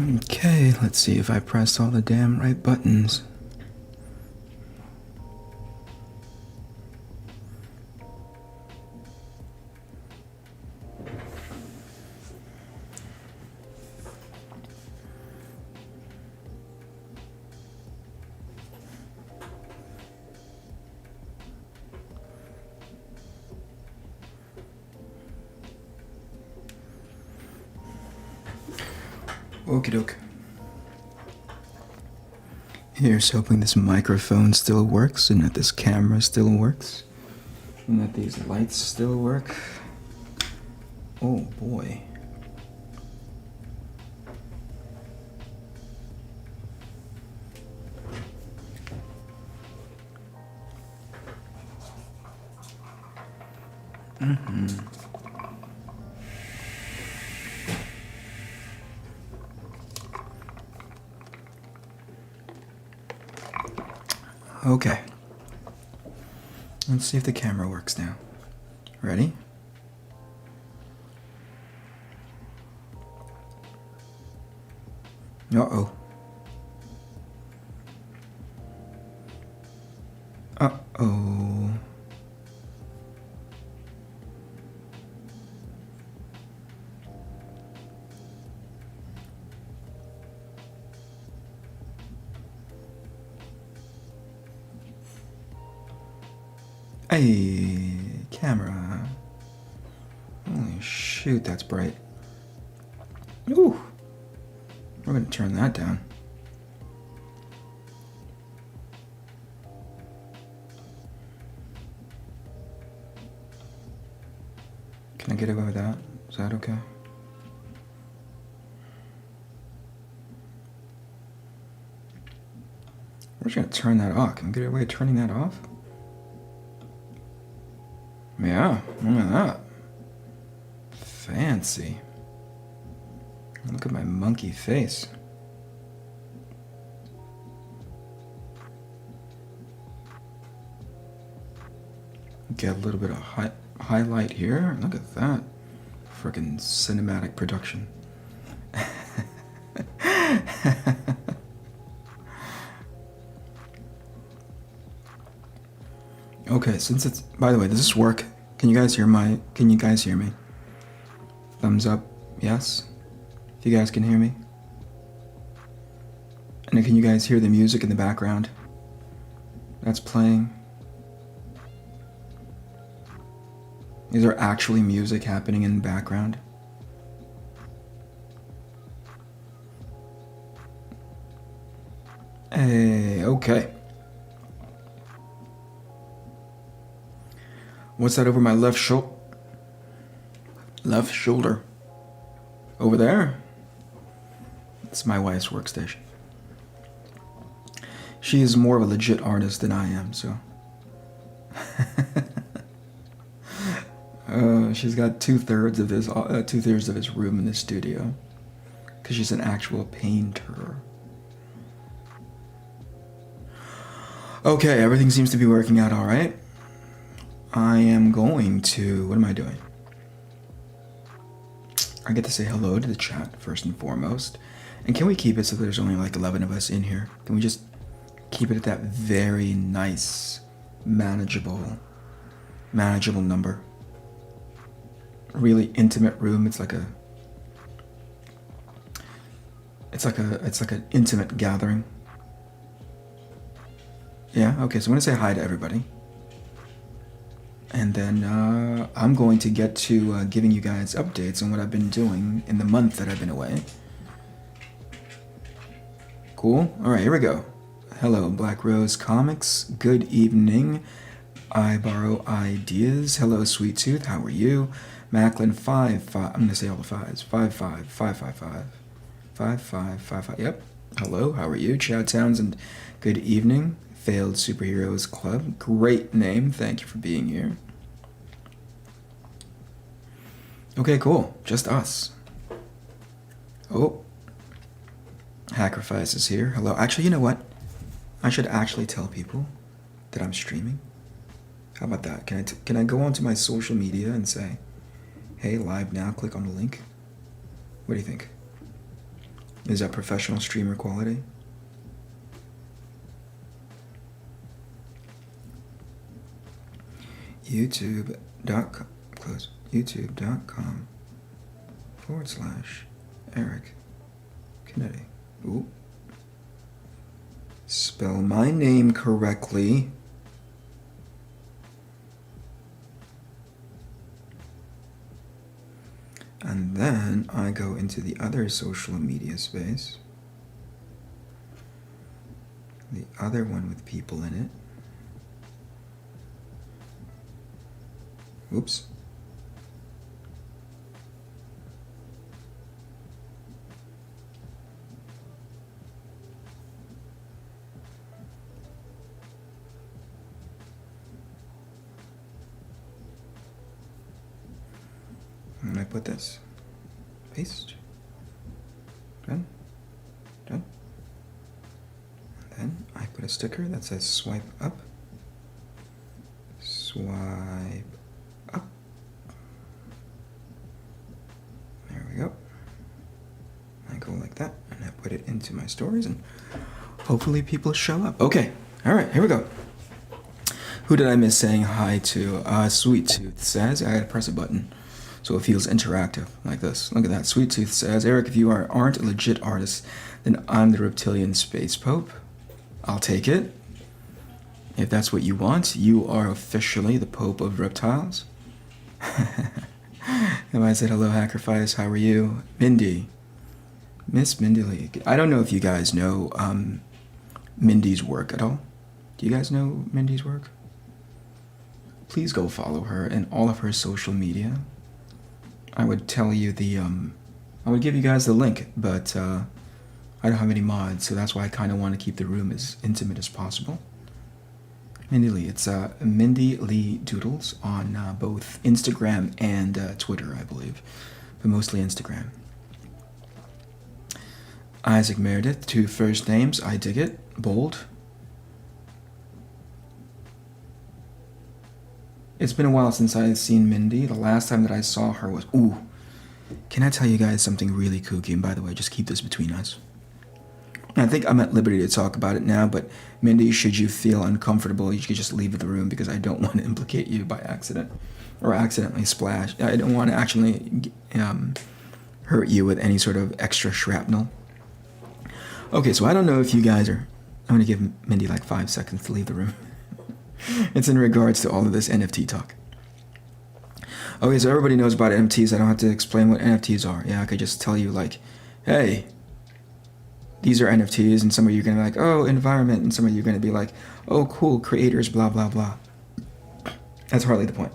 Okay, let's see if I pressed all the damn right buttons. Okie doke. Here's hoping this microphone still works and that this camera still works and that these lights still work. Oh boy. Okay. Let's see if the camera works now. Ready? Uh-oh. Uh-oh. Hey, camera. Holy shoot, that's bright. Ooh. We're gonna turn that down. Can I get away with that? Is that okay? We're just gonna turn that off. Can we get away with turning that off? Yeah, look at that. Fancy. Look at my monkey face. Get a little bit of highlight here. Look at that. Frickin' cinematic production. Okay, since it's, by the way, does this work? Can you guys hear me? Thumbs up, yes? If you guys can hear me. And then can you guys hear the music in the background that's playing? Is there actually music happening in the background? Hey, okay. What's that over my left shoulder? Left shoulder. Over there? It's my wife's workstation. She is more of a legit artist than I am, so. She's got two-thirds of his room in the studio, because she's an actual painter. Okay, everything seems to be working out all right. I am going to, what am I doing? I get to say hello to the chat first and foremost. And can we keep it so there's only like 11 of us in here? Can we just keep it at that very nice, manageable number? Really intimate room. It's like an intimate gathering. Yeah, okay, so I'm gonna say hi to everybody. And then I'm going to get to giving you guys updates on what I've been doing in the month that I've been away. Cool? Alright, here we go. Hello, Black Rose Comics. Good evening. I borrow ideas. Hello, Sweet Tooth. How are you? Macklin 5. I'm going to say all the fives. 55555. 5555. Yep. Hello, how are you? Chad Townsend. Good evening. Failed Superheroes Club. Great name. Thank you for being here. Okay, cool. Just us. Oh. Hackerfice is here. Hello. Actually, you know what? I should actually tell people that I'm streaming. How about that? Can I go onto my social media and say, hey, live now, click on the link? What do you think? Is that professional streamer quality? YouTube.com, close, youtube.com/Eric Kennedy. Ooh. Spell my name correctly. And then I go into the other social media space. The other one with people in it. Oops. And I put this. Paste. Done. Done. And then I put a sticker that says swipe up. Swipe up. There we go. I go like that, and I put it into my stories, and hopefully people show up. Okay. All right, here we go. Who did I miss saying hi to? Sweet Tooth says, I gotta press a button so it feels interactive like this. Look at that. Sweet Tooth says, Eric, if you aren't a legit artist, then I'm the reptilian space pope. I'll take it. If that's what you want, you are officially the Pope of Reptiles. And I said, hello, Hackerfice, how are you? Mindy. Miss Mindy Lee. I don't know if you guys know Mindy's work at all. Do you guys know Mindy's work? Please go follow her and all of her social media. I would tell you I would give you guys the link, but I don't have any mods, so that's why I kind of want to keep the room as intimate as possible. Mindy Lee. It's Mindy Lee Doodles on both Instagram and Twitter, I believe, but mostly Instagram. Isaac Meredith, 2 first names. I dig it. Bold. It's been a while since I've seen Mindy. The last time that I saw her was... Ooh. Can I tell you guys something really kooky? And by the way, just keep this between us. I think I'm at liberty to talk about it now, but Mindy, should you feel uncomfortable, you could just leave the room because I don't want to implicate you by accident or accidentally splash. I don't want to actually hurt you with any sort of extra shrapnel. Okay, so I don't know if you guys are... I'm going to give Mindy like 5 seconds to leave the room. It's in regards to all of this NFT talk. Okay, so everybody knows about NFTs. I don't have to explain what NFTs are. Yeah, I could just tell you like, hey, these are NFTs, and some of you are going to be like, oh, environment, and some of you are going to be like, oh, cool, creators, blah, blah, blah. That's hardly the point.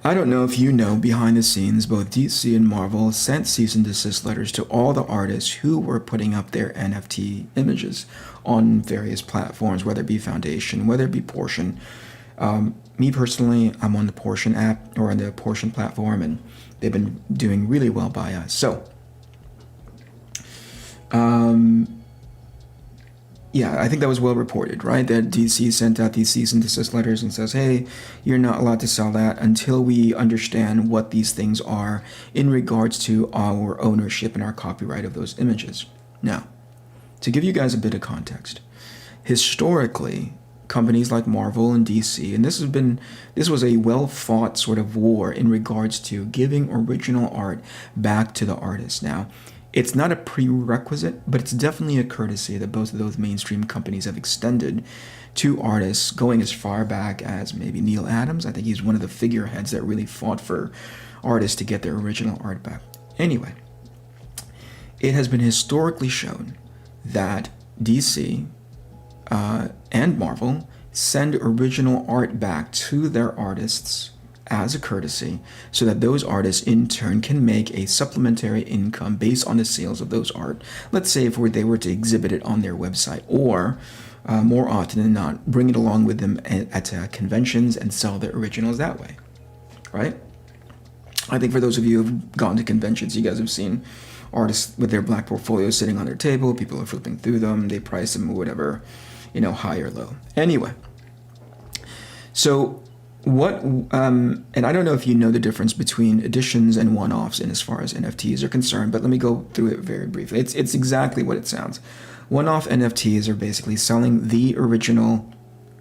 I don't know if you know, behind the scenes, both DC and Marvel sent cease and desist letters to all the artists who were putting up their NFT images on various platforms, whether it be Foundation, whether it be Portion. Me personally, I'm on the Portion app, or on the Portion platform, and they've been doing really well by us. So, yeah, I think that was well reported, right? That DC sent out these cease and desist letters and says, hey, you're not allowed to sell that until we understand what these things are in regards to our ownership and our copyright of those images. Now, to give you guys a bit of context, historically, companies like Marvel and DC, and this was a well-fought sort of war in regards to giving original art back to the artist. Now, it's not a prerequisite, but it's definitely a courtesy that both of those mainstream companies have extended to artists, going as far back as maybe Neil Adams. I think he's one of the figureheads that really fought for artists to get their original art back. Anyway, it has been historically shown that DC and Marvel send original art back to their artists as a courtesy, so that those artists in turn can make a supplementary income based on the sales of those art. Let's say if they were to exhibit it on their website, or more often than not, bring it along with them at conventions and sell their originals that way, right? I think for those of you who've gone to conventions, you guys have seen artists with their black portfolios sitting on their table. People are flipping through them. They price them whatever, high or low. Anyway, so And I don't know if you know the difference between editions and one-offs in as far as NFTs are concerned, but let me go through it very briefly. It's exactly what it sounds. One-off NFTs are basically selling the original,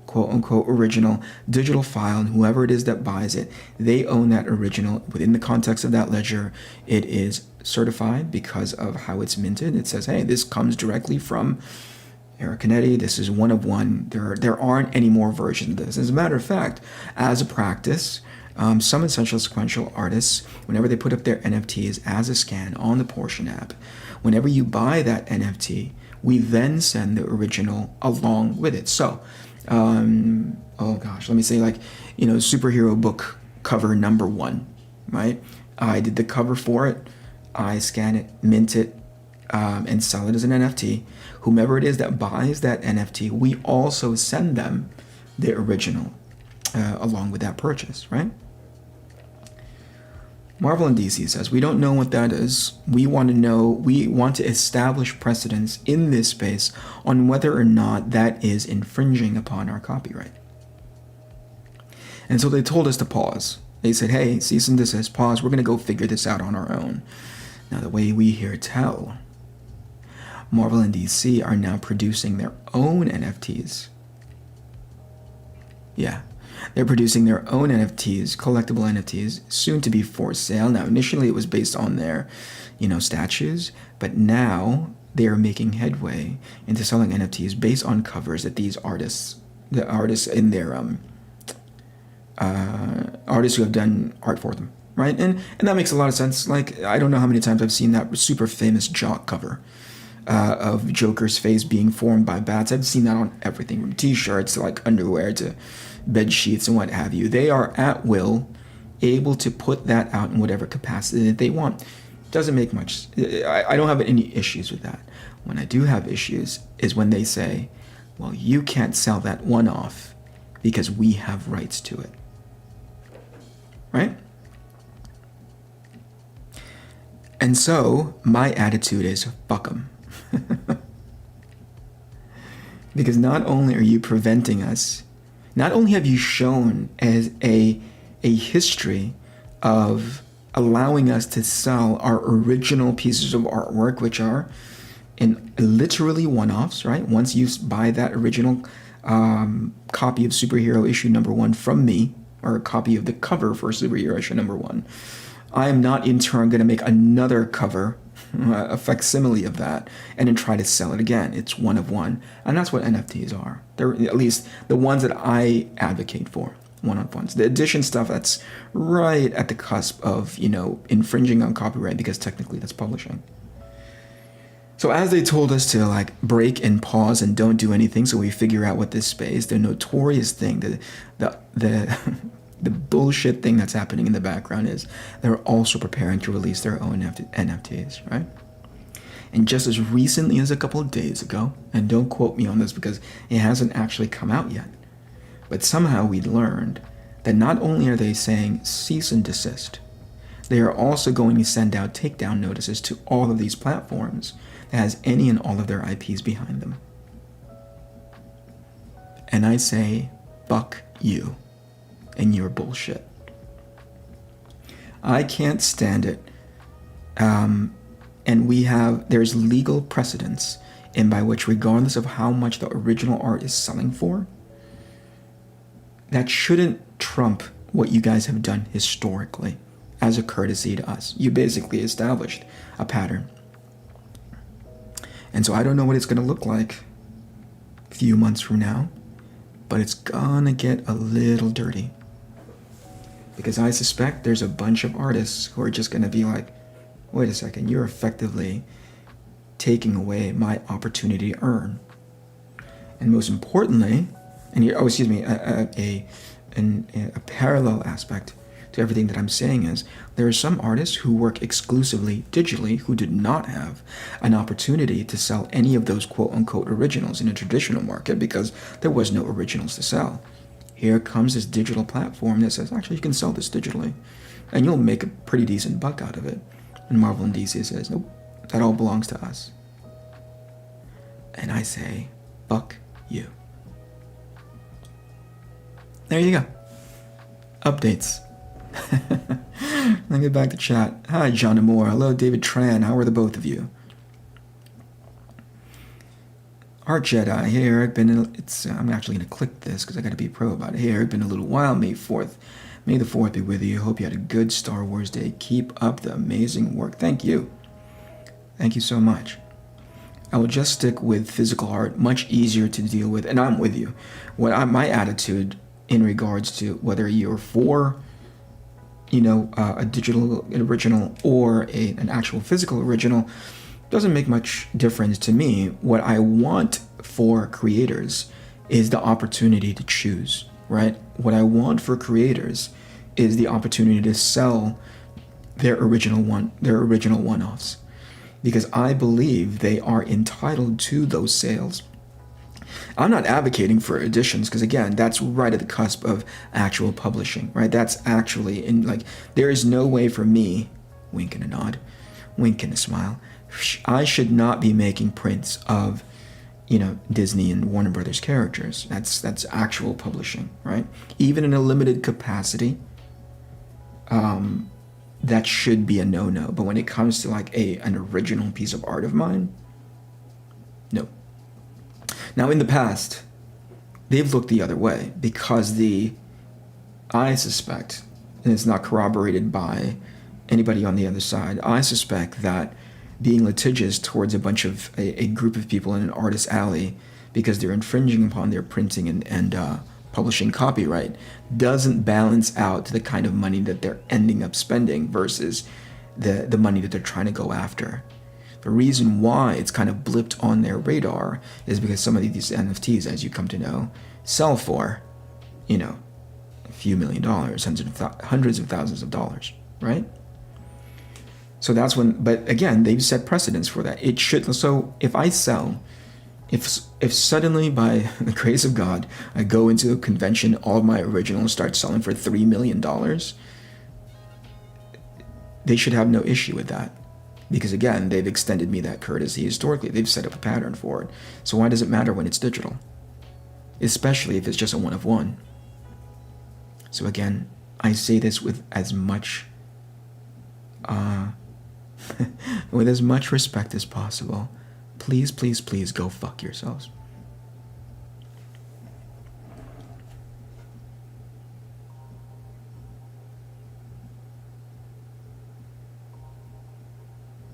quote-unquote original digital file, and whoever it is that buys it, they own that original. Within the context of that ledger, it is certified because of how it's minted. It says, hey, this comes directly from ARC ATHENA. This is one of one. There aren't any more versions of this. As a matter of fact, as a practice, some essential sequential artists, whenever they put up their NFTs as a scan on the Portion app, whenever you buy that NFT, we then send the original along with it. So, oh gosh, let me say, like, superhero book cover number 1, right? I did the cover for it. I scan it, mint it, and sell it as an NFT. Whomever it is that buys that NFT, we also send them the original along with that purchase, right? Marvel and DC says, we don't know what that is. We want to establish precedence in this space on whether or not that is infringing upon our copyright. And so they told us to pause. They said, hey, cease and desist, pause. We're going to go figure this out on our own. Now, the way we hear tell, Marvel and DC are now producing their own NFTs. Yeah. They're producing their own NFTs, collectible NFTs, soon to be for sale. Now, initially it was based on their, statues, but now they are making headway into selling NFTs based on covers that the artists in their artists who have done art for them, right? And that makes a lot of sense. Like, I don't know how many times I've seen that super famous Jock cover of Joker's face being formed by bats. I've seen that on everything from t-shirts to like underwear to bed sheets and what have you. They are at will able to put that out in whatever capacity that they want. Doesn't make much. I don't have any issues with that. When I do have issues is when they say, well, you can't sell that one off because we have rights to it. Right? And so my attitude is fuck 'em. Because not only are you preventing us, not only have you shown as a history of allowing us to sell our original pieces of artwork, which are in literally one-offs, right? Once you buy that original copy of Superhero issue number 1 from me, or a copy of the cover for Superhero issue number 1, I am not in turn going to make another cover, a facsimile of that, and then try to sell it again. It's one of one. And that's what NFTs are. They're at least the ones that I advocate for, one-on-ones. The edition stuff, that's right at the cusp of, infringing on copyright, because technically that's publishing. So as they told us to like break and pause and don't do anything so we figure out what this space, the notorious thing, the bullshit thing that's happening in the background is they're also preparing to release their own NFTs, right? And just as recently as a couple of days ago, and don't quote me on this because it hasn't actually come out yet, but somehow we learned that not only are they saying cease and desist, they are also going to send out takedown notices to all of these platforms that has any and all of their IPs behind them. And I say, fuck you and your bullshit. I can't stand it. And there's legal precedence in by which, regardless of how much the original art is selling for, that shouldn't trump what you guys have done historically as a courtesy to us. You basically established a pattern. And so I don't know what it's going to look like a few months from now, but it's gonna get a little dirty. Because I suspect there's a bunch of artists who are just gonna be like, wait a second, you're effectively taking away my opportunity to earn. And most importantly, a parallel aspect to everything that I'm saying is, there are some artists who work exclusively digitally who did not have an opportunity to sell any of those quote-unquote originals in a traditional market because there was no originals to sell. Here comes this digital platform that says, actually, you can sell this digitally, and you'll make a pretty decent buck out of it. And Marvel and DC says, nope, that all belongs to us. And I say, fuck you. There you go. Updates. Let me get back to chat. Hi, John Moore. Hello, David Tran. How are the both of you? Art Jedi. Hey, Eric. I'm actually going to click this because I got to be pro about it. Hey, Eric. Been a little while. May the 4th be with you. Hope you had a good Star Wars day. Keep up the amazing work. Thank you. Thank you so much. I will just stick with physical art. Much easier to deal with. And I'm with you. My attitude in regards to whether you're for a digital original or an actual physical original doesn't make much difference to me. What I want for creators is the opportunity to choose, right? What I want for creators is the opportunity to sell their original one-offs, because I believe they are entitled to those sales. I'm not advocating for editions because, again, that's right at the cusp of actual publishing, right? That's actually there is no way for me, wink and a nod, wink and a smile, I should not be making prints of, Disney and Warner Brothers characters. That's actual publishing, right? Even in a limited capacity, that should be a no-no. But when it comes to an original piece of art of mine, no. Now, in the past, they've looked the other way because I suspect, and it's not corroborated by anybody on the other side, I suspect that being litigious towards a group of people in an artist alley because they're infringing upon their printing and publishing copyright doesn't balance out to the kind of money that they're ending up spending versus the money that they're trying to go after. The reason why it's kind of blipped on their radar is because some of these NFTs, as you come to know, sell for, a few $1 million, hundreds of thousands of dollars, right? So that's but again, they've set precedents for that. It should. So if suddenly by the grace of God, I go into a convention, all of my originals start selling for $3 million, they should have no issue with that. Because again, they've extended me that courtesy historically. They've set up a pattern for it. So why does it matter when it's digital? Especially if it's just a one of one. So again, I say this with as much respect as possible. Please, please, please go fuck yourselves.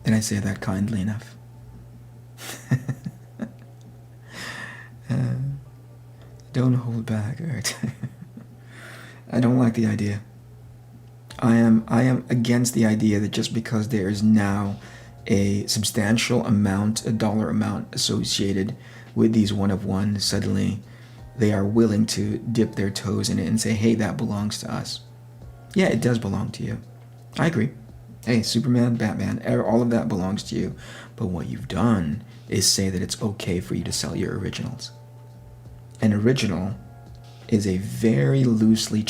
Did I say that kindly enough? Don't hold back, Art. I don't like the idea. I am against the idea that just because there is now a substantial amount, a dollar amount associated with these one-of-one, suddenly they are willing to dip their toes in it and say, hey, that belongs to us. Yeah, it does belong to you. I agree. Hey, Superman, Batman, all of that belongs to you. But what you've done is say that it's okay for you to sell your originals. An original is a very loosely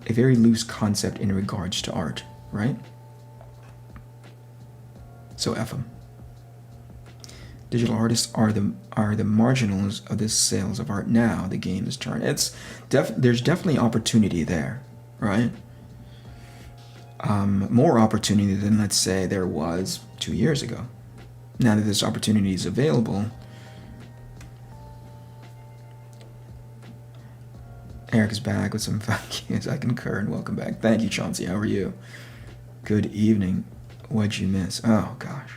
a very loose concept in regards to art, right? So F them. Digital artists are the marginals of the sales of art now. The game is turned. There's definitely opportunity there, right? More opportunity than, let's say, there was 2 years ago. Now that this opportunity is available, Eric is back with some thank yous. I concur and welcome back. Thank you, Chauncey. How are you? Good evening. What'd you miss? Oh, gosh.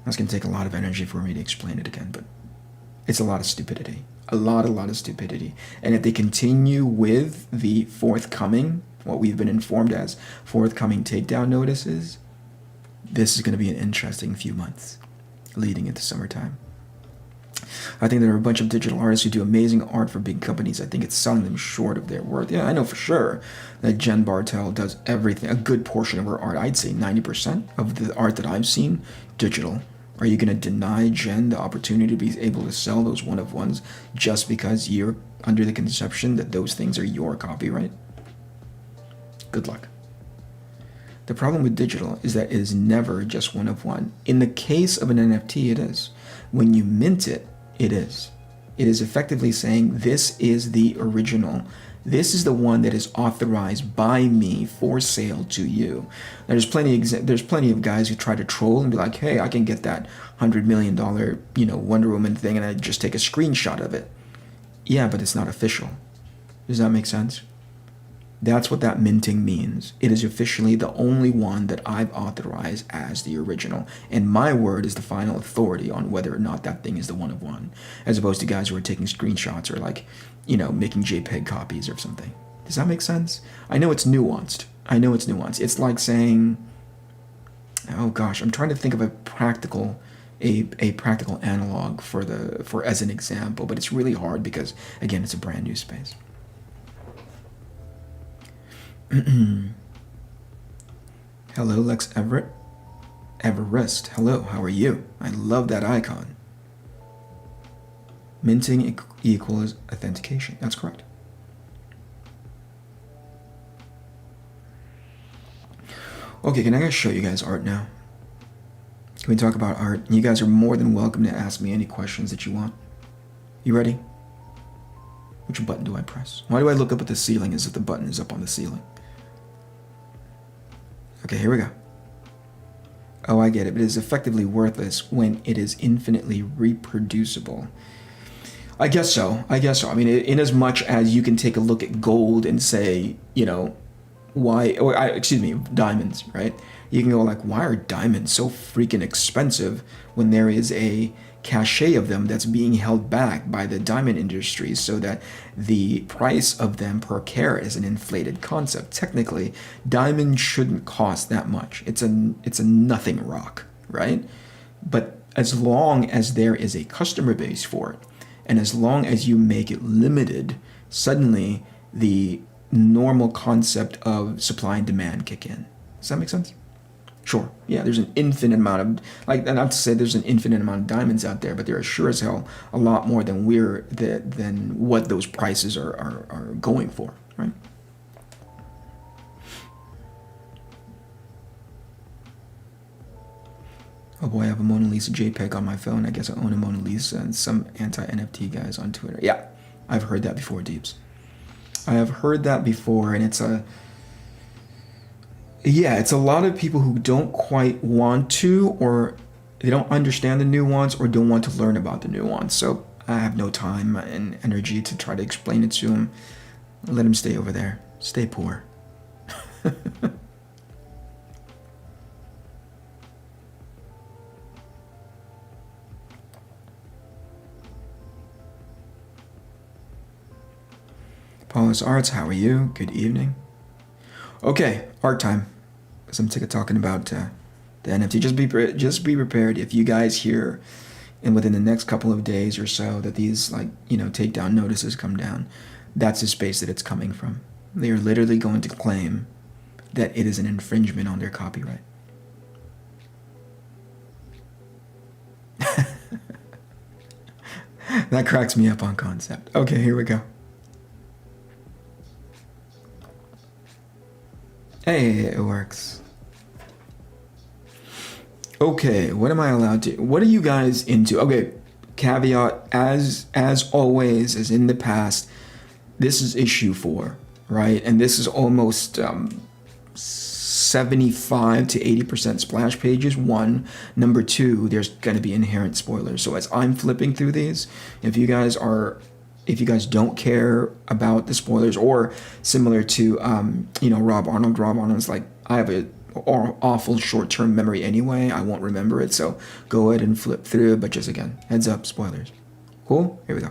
That's going to take a lot of energy for me to explain it again, but it's a lot of stupidity. A lot of stupidity. And if they continue with the forthcoming, what we've been informed as forthcoming takedown notices, this is going to be an interesting few months leading into summertime. I think there are a bunch of digital artists who do amazing art for big companies. I think it's selling them short of their worth. Yeah, I know for sure that Jen Bartel does everything, a good portion of her art. I'd say 90% of the art that I've seen, digital. Are you going to deny Jen the opportunity to be able to sell those one-of-ones just because you're under the conception that those things are your copyright? Good luck. The problem with digital is that it is never just one-of-one. In the case of an NFT, it is. When you mint it, it is. It is effectively saying this is the original. This is the one that is authorized by me for sale to you. Now, there's plenty of guys who try to troll and be like, hey, I can get that $100 million, Wonder Woman thing, and I just take a screenshot of it. Yeah, but it's not official. Does that make sense? That's what that minting means. It is officially the only one that I've authorized as the original. And my word is the final authority on whether or not that thing is the one of one. As opposed to guys who are taking screenshots or making JPEG copies or something. Does that make sense? I know it's nuanced. It's like saying, oh gosh, I'm trying to think of a practical analog for as an example, but it's really hard because, again, it's a brand new space. Hello, Lex Everest. Hello, how are you? I love that icon. Minting equals authentication. That's correct. Okay, can I show you guys art now? Can we talk about art? You guys are more than welcome to ask me any questions that you want. You ready? Which button do I press? Why do I look up at the ceiling as if the button is up on the ceiling? Okay, here we go. Oh, I get it. It is effectively worthless when it is infinitely reproducible. I guess so. I mean, in as much as you can take a look at gold and say, diamonds, right? You can go like, why are diamonds so freaking expensive when there is a cachet of them that's being held back by the diamond industry so that the price of them per carat is an inflated concept. Technically, diamond shouldn't cost that much. It's a nothing rock, right? But as long as there is a customer base for it, and as long as you make it limited, suddenly the normal concept of supply and demand kick in. Does that make sense? Sure. Yeah, there's an infinite amount of, not to say there's an infinite amount of diamonds out there, but there are sure as hell a lot more than what those prices are going for, right? Oh boy, I have a Mona Lisa JPEG on my phone. I guess I own a Mona Lisa and some anti-NFT guys on Twitter. Yeah, I've heard that before, Deeps. I have heard that before, and it's a lot of people who don't quite want to, or they don't understand the nuance, or don't want to learn about the nuance. So I have no time and energy to try to explain it to them. Let them stay over there. Stay poor. Paulus Arts, how are you? Good evening. Okay, art time. Because I'm sick of talking about the NFT. Just be prepared if you guys hear, and within the next couple of days or so, that these takedown notices come down. That's the space that it's coming from. They are literally going to claim that it is an infringement on their copyright. That cracks me up on concept. Okay, here we go. Hey, it works. Okay, what am I allowed to? What are you guys into? Okay, caveat, as always, as in the past, this is issue 4, right? And this is almost 75 to 80% splash pages. 1. Number 2, there's going to be inherent spoilers. So as I'm flipping through these, if you guys don't care about the spoilers, or similar to, Rob Arnold's like, I have an awful short-term memory anyway. I won't remember it. So go ahead and flip through. But just again, heads up, spoilers. Cool? Here we go.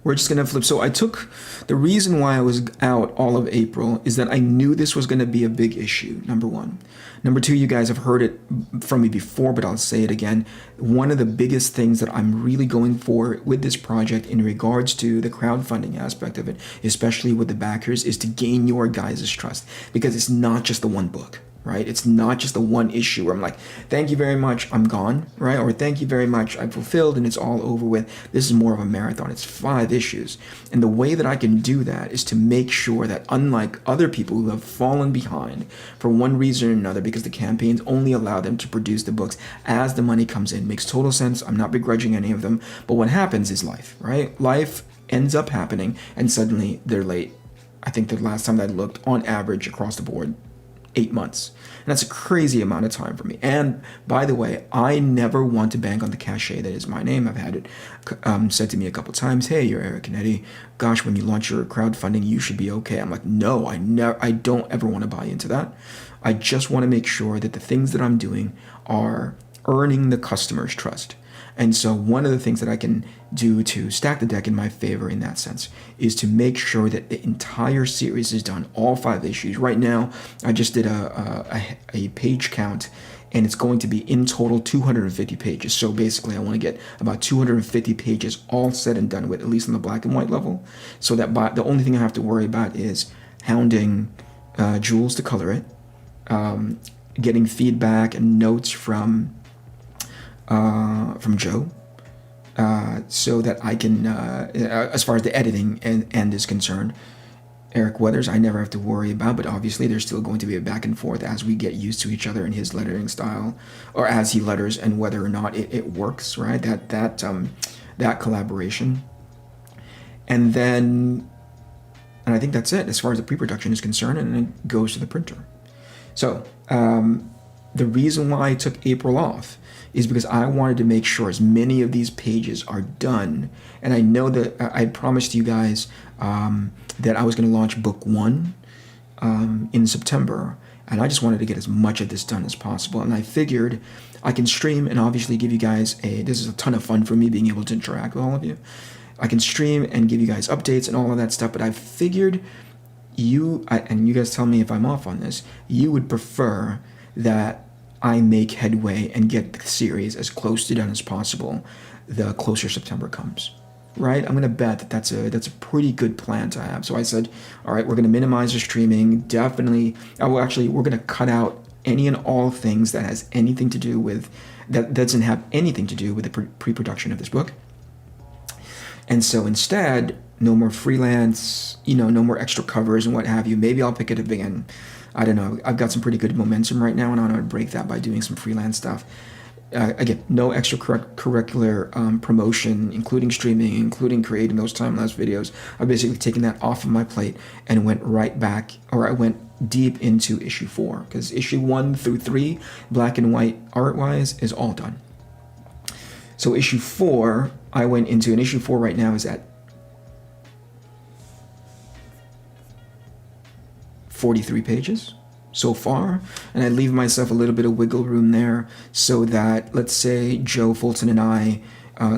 We're just going to flip. So the reason why I was out all of April is that I knew this was going to be a big issue, number 1. Number 2, you guys have heard it from me before, but I'll say it again. One of the biggest things that I'm really going for with this project in regards to the crowdfunding aspect of it, especially with the backers, is to gain your guys' trust. Because it's not just the one book. right? It's not just the one issue where I'm like, thank you very much, I'm gone, right? Or thank you very much, I've fulfilled and it's all over with. This is more of a marathon. It's 5 issues. And the way that I can do that is to make sure that, unlike other people who have fallen behind for one reason or another, because the campaigns only allow them to produce the books as the money comes in. Makes total sense. I'm not begrudging any of them. But what happens is life, right? Life ends up happening and suddenly they're late. I think the last time that I looked, on average across the board, 8 months. And that's a crazy amount of time for me. And by the way, I never want to bank on the cachet that is my name. I've had it said to me a couple times, hey, you're Eric Canetti. Gosh, when you launch your crowdfunding, you should be okay. I'm like, no, I don't ever want to buy into that. I just want to make sure that the things that I'm doing are earning the customer's trust. And so one of the things that I can do to stack the deck in my favor in that sense is to make sure that the entire series is done, all 5 issues. Right now, I just did a page count, and it's going to be in total 250 pages. So basically, I want to get about 250 pages all said and done with, at least on the black and white level, so that the only thing I have to worry about is hounding Jules to color it, getting feedback and notes from Joe, so that I can, as far as the editing end is concerned, Eric Weathers, I never have to worry about, but obviously there's still going to be a back and forth as we get used to each other and his lettering style, or as he letters, and whether or not it works, right? That collaboration. And I think that's it as far as the pre-production is concerned, and it goes to the printer. So, the reason why I took April off is because I wanted to make sure as many of these pages are done. And I know that I promised you guys that I was going to launch book 1 in September. And I just wanted to get as much of this done as possible. And I figured I can stream and obviously give you guys this is a ton of fun for me being able to interact with all of you. I can stream and give you guys updates and all of that stuff. But I figured and you guys tell me if I'm off on this, you would prefer that I make headway and get the series as close to done as possible the closer September comes, right? I'm going to bet that that's a pretty good plan to have. So I said, all right, we're going to minimize the streaming. Definitely, we're going to cut out any and all things that has anything to do with, that doesn't have anything to do with the pre-production of this book. And so instead, no more freelance, no more extra covers and what have you. Maybe I'll pick it up again. I don't know. I've got some pretty good momentum right now, and I want to break that by doing some freelance stuff. Again, no extracurricular promotion, including streaming, including creating those time-lapse videos. I've basically taken that off of my plate and went right back, or I went deep into issue 4, because issue 1 through 3, black and white art-wise, is all done. So issue 4, I went into, and issue 4 right now is at 43 pages so far, and I leave myself a little bit of wiggle room there so that, let's say Joe Fulton and I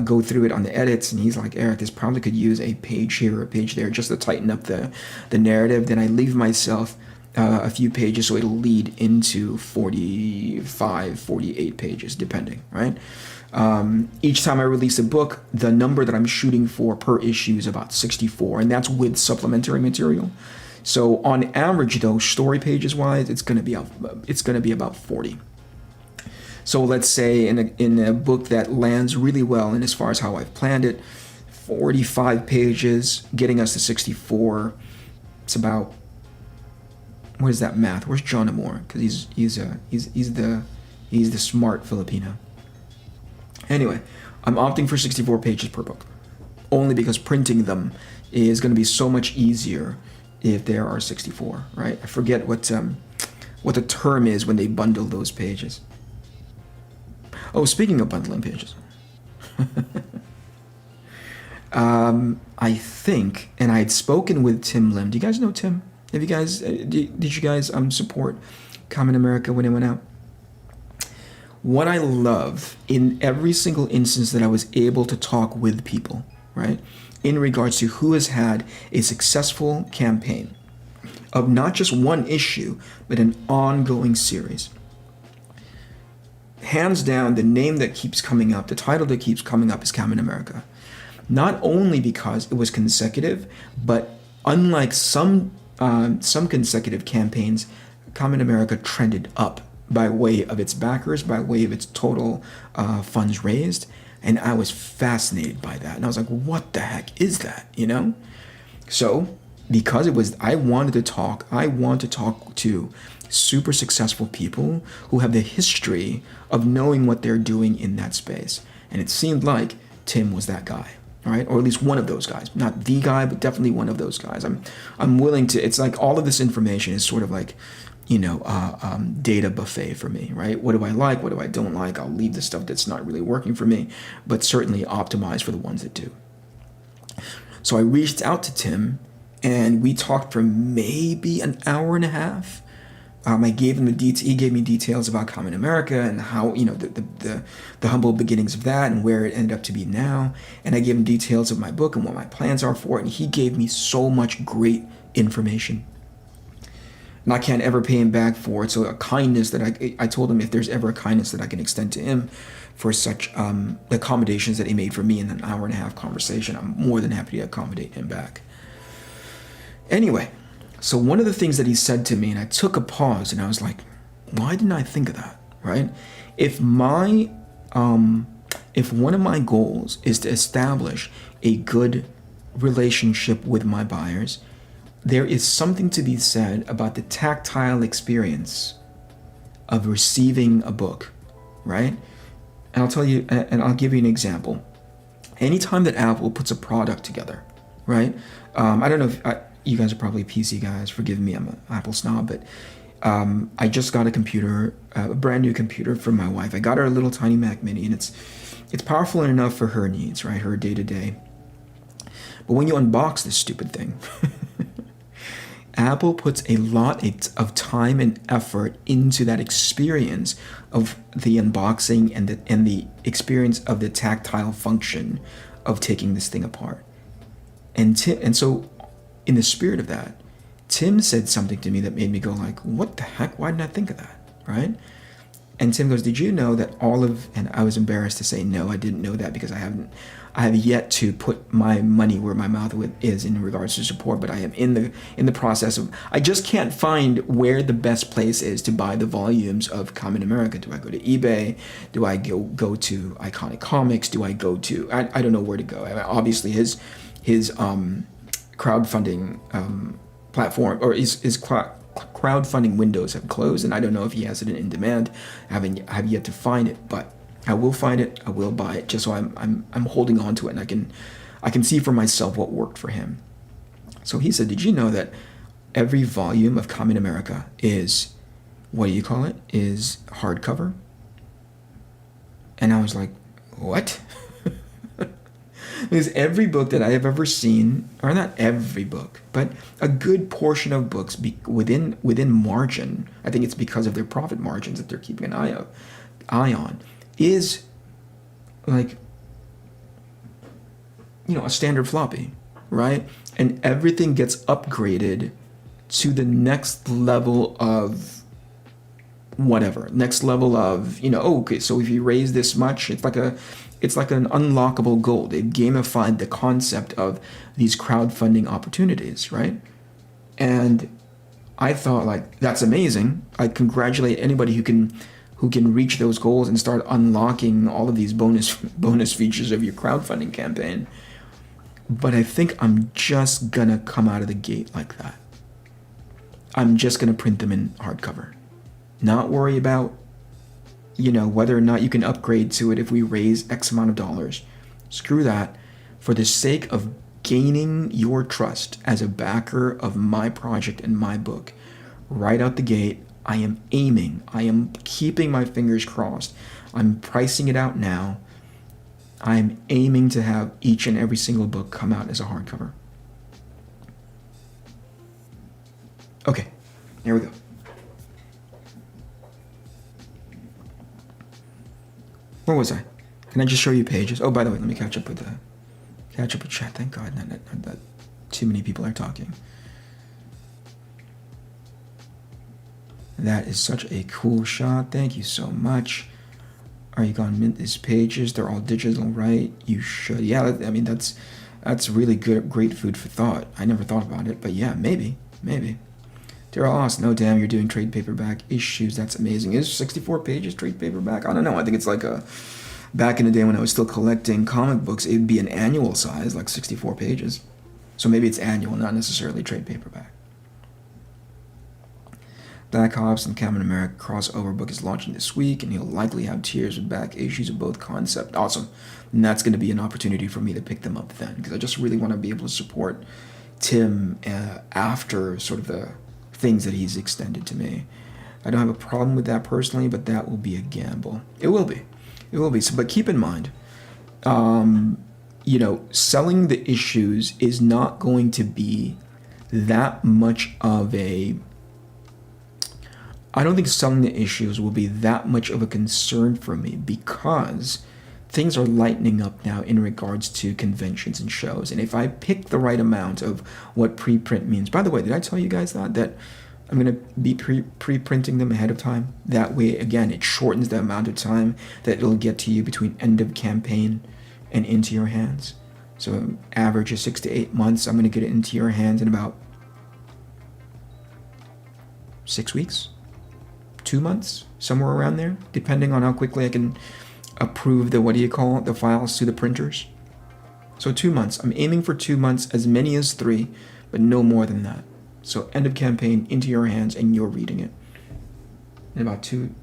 go through it on the edits, and he's like, Eric, this probably could use a page here or a page there just to tighten up the narrative. Then I leave myself a few pages so it'll lead into 45, 48 pages, depending, right? Each time I release a book, the number that I'm shooting for per issue is about 64, and that's with supplementary material. So on average, though, story pages wise, it's going to be about 40. So let's say in a book that lands really well, and as far as how I've planned it, 45 pages, getting us to 64. It's about, what is that math? Where's John Amore? Because he's the smart Filipino. Anyway, I'm opting for 64 pages per book, only because printing them is going to be so much easier if there are 64, right? I forget what the term is when they bundle those pages. Oh, speaking of bundling pages, I think, and I had spoken with Tim Lim. Do you guys know Tim? Have you guys? Did you guys support Common America when it went out? What I love in every single instance that I was able to talk with people, right, in regards to who has had a successful campaign of not just one issue, but an ongoing series. Hands down, the name that keeps coming up, the title that keeps coming up is Common America. Not only because it was consecutive, but unlike some consecutive campaigns, Common America trended up by way of its backers, by way of its total funds raised. And I was fascinated by that. And I was like, what the heck is that, you know? So because I want to talk to super successful people who have the history of knowing what they're doing in that space. And it seemed like Tim was that guy, all right? Or at least one of those guys. Not the guy, but definitely one of those guys. I'm willing to, it's like all of this information is sort of like, you know, data buffet for me, right? What do I like? What do I don't like? I'll leave the stuff that's not really working for me, but certainly optimize for the ones that do. So I reached out to Tim and we talked for maybe an hour and a half. I gave him he gave me details about Common America and how, you know, the humble beginnings of that and where it ended up to be now. And I gave him details of my book and what my plans are for it. And he gave me so much great information. And I can't ever pay him back for it. So a kindness that I told him if there's ever a kindness that I can extend to him for such accommodations that he made for me in an hour and a half conversation, I'm more than happy to accommodate him back. Anyway, so one of the things that he said to me, and I took a pause and I was like, why didn't I think of that, right? If one of my goals is to establish a good relationship with my buyers, there is something to be said about the tactile experience of receiving a book, right? And I'll tell you, and I'll give you an example. Anytime that Apple puts a product together, right? I don't know if you guys are probably PC guys. Forgive me, I'm an Apple snob, but I just got a computer, a brand new computer from my wife. I got her a little tiny Mac Mini, and it's powerful enough for her needs, right? Her day to day. But when you unbox this stupid thing, Apple puts a lot of time and effort into that experience of the unboxing and the experience of the tactile function of taking this thing apart. And so in the spirit of that, Tim said something to me that made me go like, what the heck? Why didn't I think of that, right? And Tim goes, did you know that and I was embarrassed to say, no, I didn't know that because I have yet to put my money where my mouth is in regards to support, but I am in the process of, I just can't find where the best place is to buy the volumes of Common America. Do I go to eBay? Do I go to Iconic Comics? Do I go to, I don't know where to go. I mean, obviously his crowdfunding platform, or his crowdfunding windows have closed, and I don't know if he has it in demand. I have yet to find it, but I will find it. I will buy it, just so I'm holding on to it, and I can see for myself what worked for him. So he said, "Did you know that every volume of Common America is, what do you call it? Is hardcover?" And I was like, "What?" Because every book that I have ever seen, or not every book, but a good portion of books within margin, I think it's because of their profit margins that they're keeping an eye on, is like, a standard floppy, right? And everything gets upgraded to the next level of whatever. Next level of, okay, so if you raise this much, it's like an unlockable goal. They've gamified the concept of these crowdfunding opportunities, right? And I thought, like, that's amazing. I congratulate anybody who can reach those goals and start unlocking all of these bonus features of your crowdfunding campaign. But I think I'm just gonna come out of the gate like that. I'm just gonna print them in hardcover. Not worry about whether or not you can upgrade to it if we raise X amount of dollars. Screw that. For the sake of gaining your trust as a backer of my project and my book, right out the gate, I am keeping my fingers crossed. I'm pricing it out now. I'm aiming to have each and every single book come out as a hardcover. Okay, here we go. Where was I? Can I just show you pages? Oh, by the way, let me catch up with chat. Thank God, not too many people are talking. That is such a cool shot. Thank you so much. Are you gonna mint these pages? They're all digital, right? You should. Yeah, I mean that's really good, great food for thought. I never thought about it, but yeah, maybe. Daryl Austin, oh damn, you're doing trade paperback issues. That's amazing. Is 64 pages trade paperback? I don't know. I think it's like a, back in the day when I was still collecting comic books, it'd be an annual size, like 64 pages. So maybe it's annual, not necessarily trade paperback. Black Ops and Captain America crossover book is launching this week, and he'll likely have tiers with back issues of both concept. Awesome. And that's going to be an opportunity for me to pick them up then, because I just really want to be able to support Tim after sort of the things that he's extended to me. I don't have a problem with that personally, but that will be a gamble. It will be. It will be. So, but keep in mind, you know, selling the issues is not going to be that much of a... I don't think selling the issues will be that much of a concern for me, because things are lightening up now in regards to conventions and shows. And if I pick the right amount of what preprint means, by the way, did I tell you guys that I'm going to be pre-printing them ahead of time? That way, again, it shortens the amount of time that it'll get to you between end of campaign and into your hands. So average is 6 to 8 months. I'm going to get it into your hands in about 6 weeks. 2 months, somewhere around there, depending on how quickly I can approve the, the files to the printers. So 2 months. I'm aiming for 2 months, as many as 3, but no more than that. So end of campaign, into your hands, and you're reading it in about 2,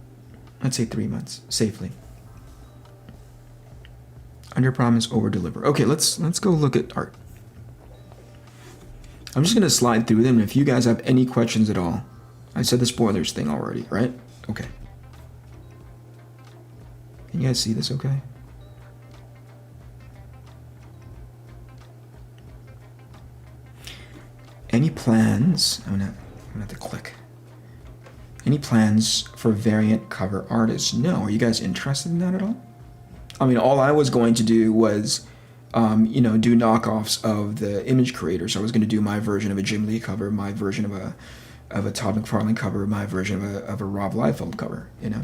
let's say 3 months, safely. Under promise, over deliver. Okay, let's go look at art. I'm just gonna slide through them, and if you guys have any questions at all. I said the spoilers thing already, right? Okay. Can you guys see this okay? Any plans? I'm gonna have to click. Any plans for variant cover artists? No. Are you guys interested in that at all? I mean, all I was going to do was, you know, do knockoffs of the image creators. I was going to do my version of a Jim Lee cover, my version of a Todd McFarlane cover, my version of a Rob Liefeld cover, you know?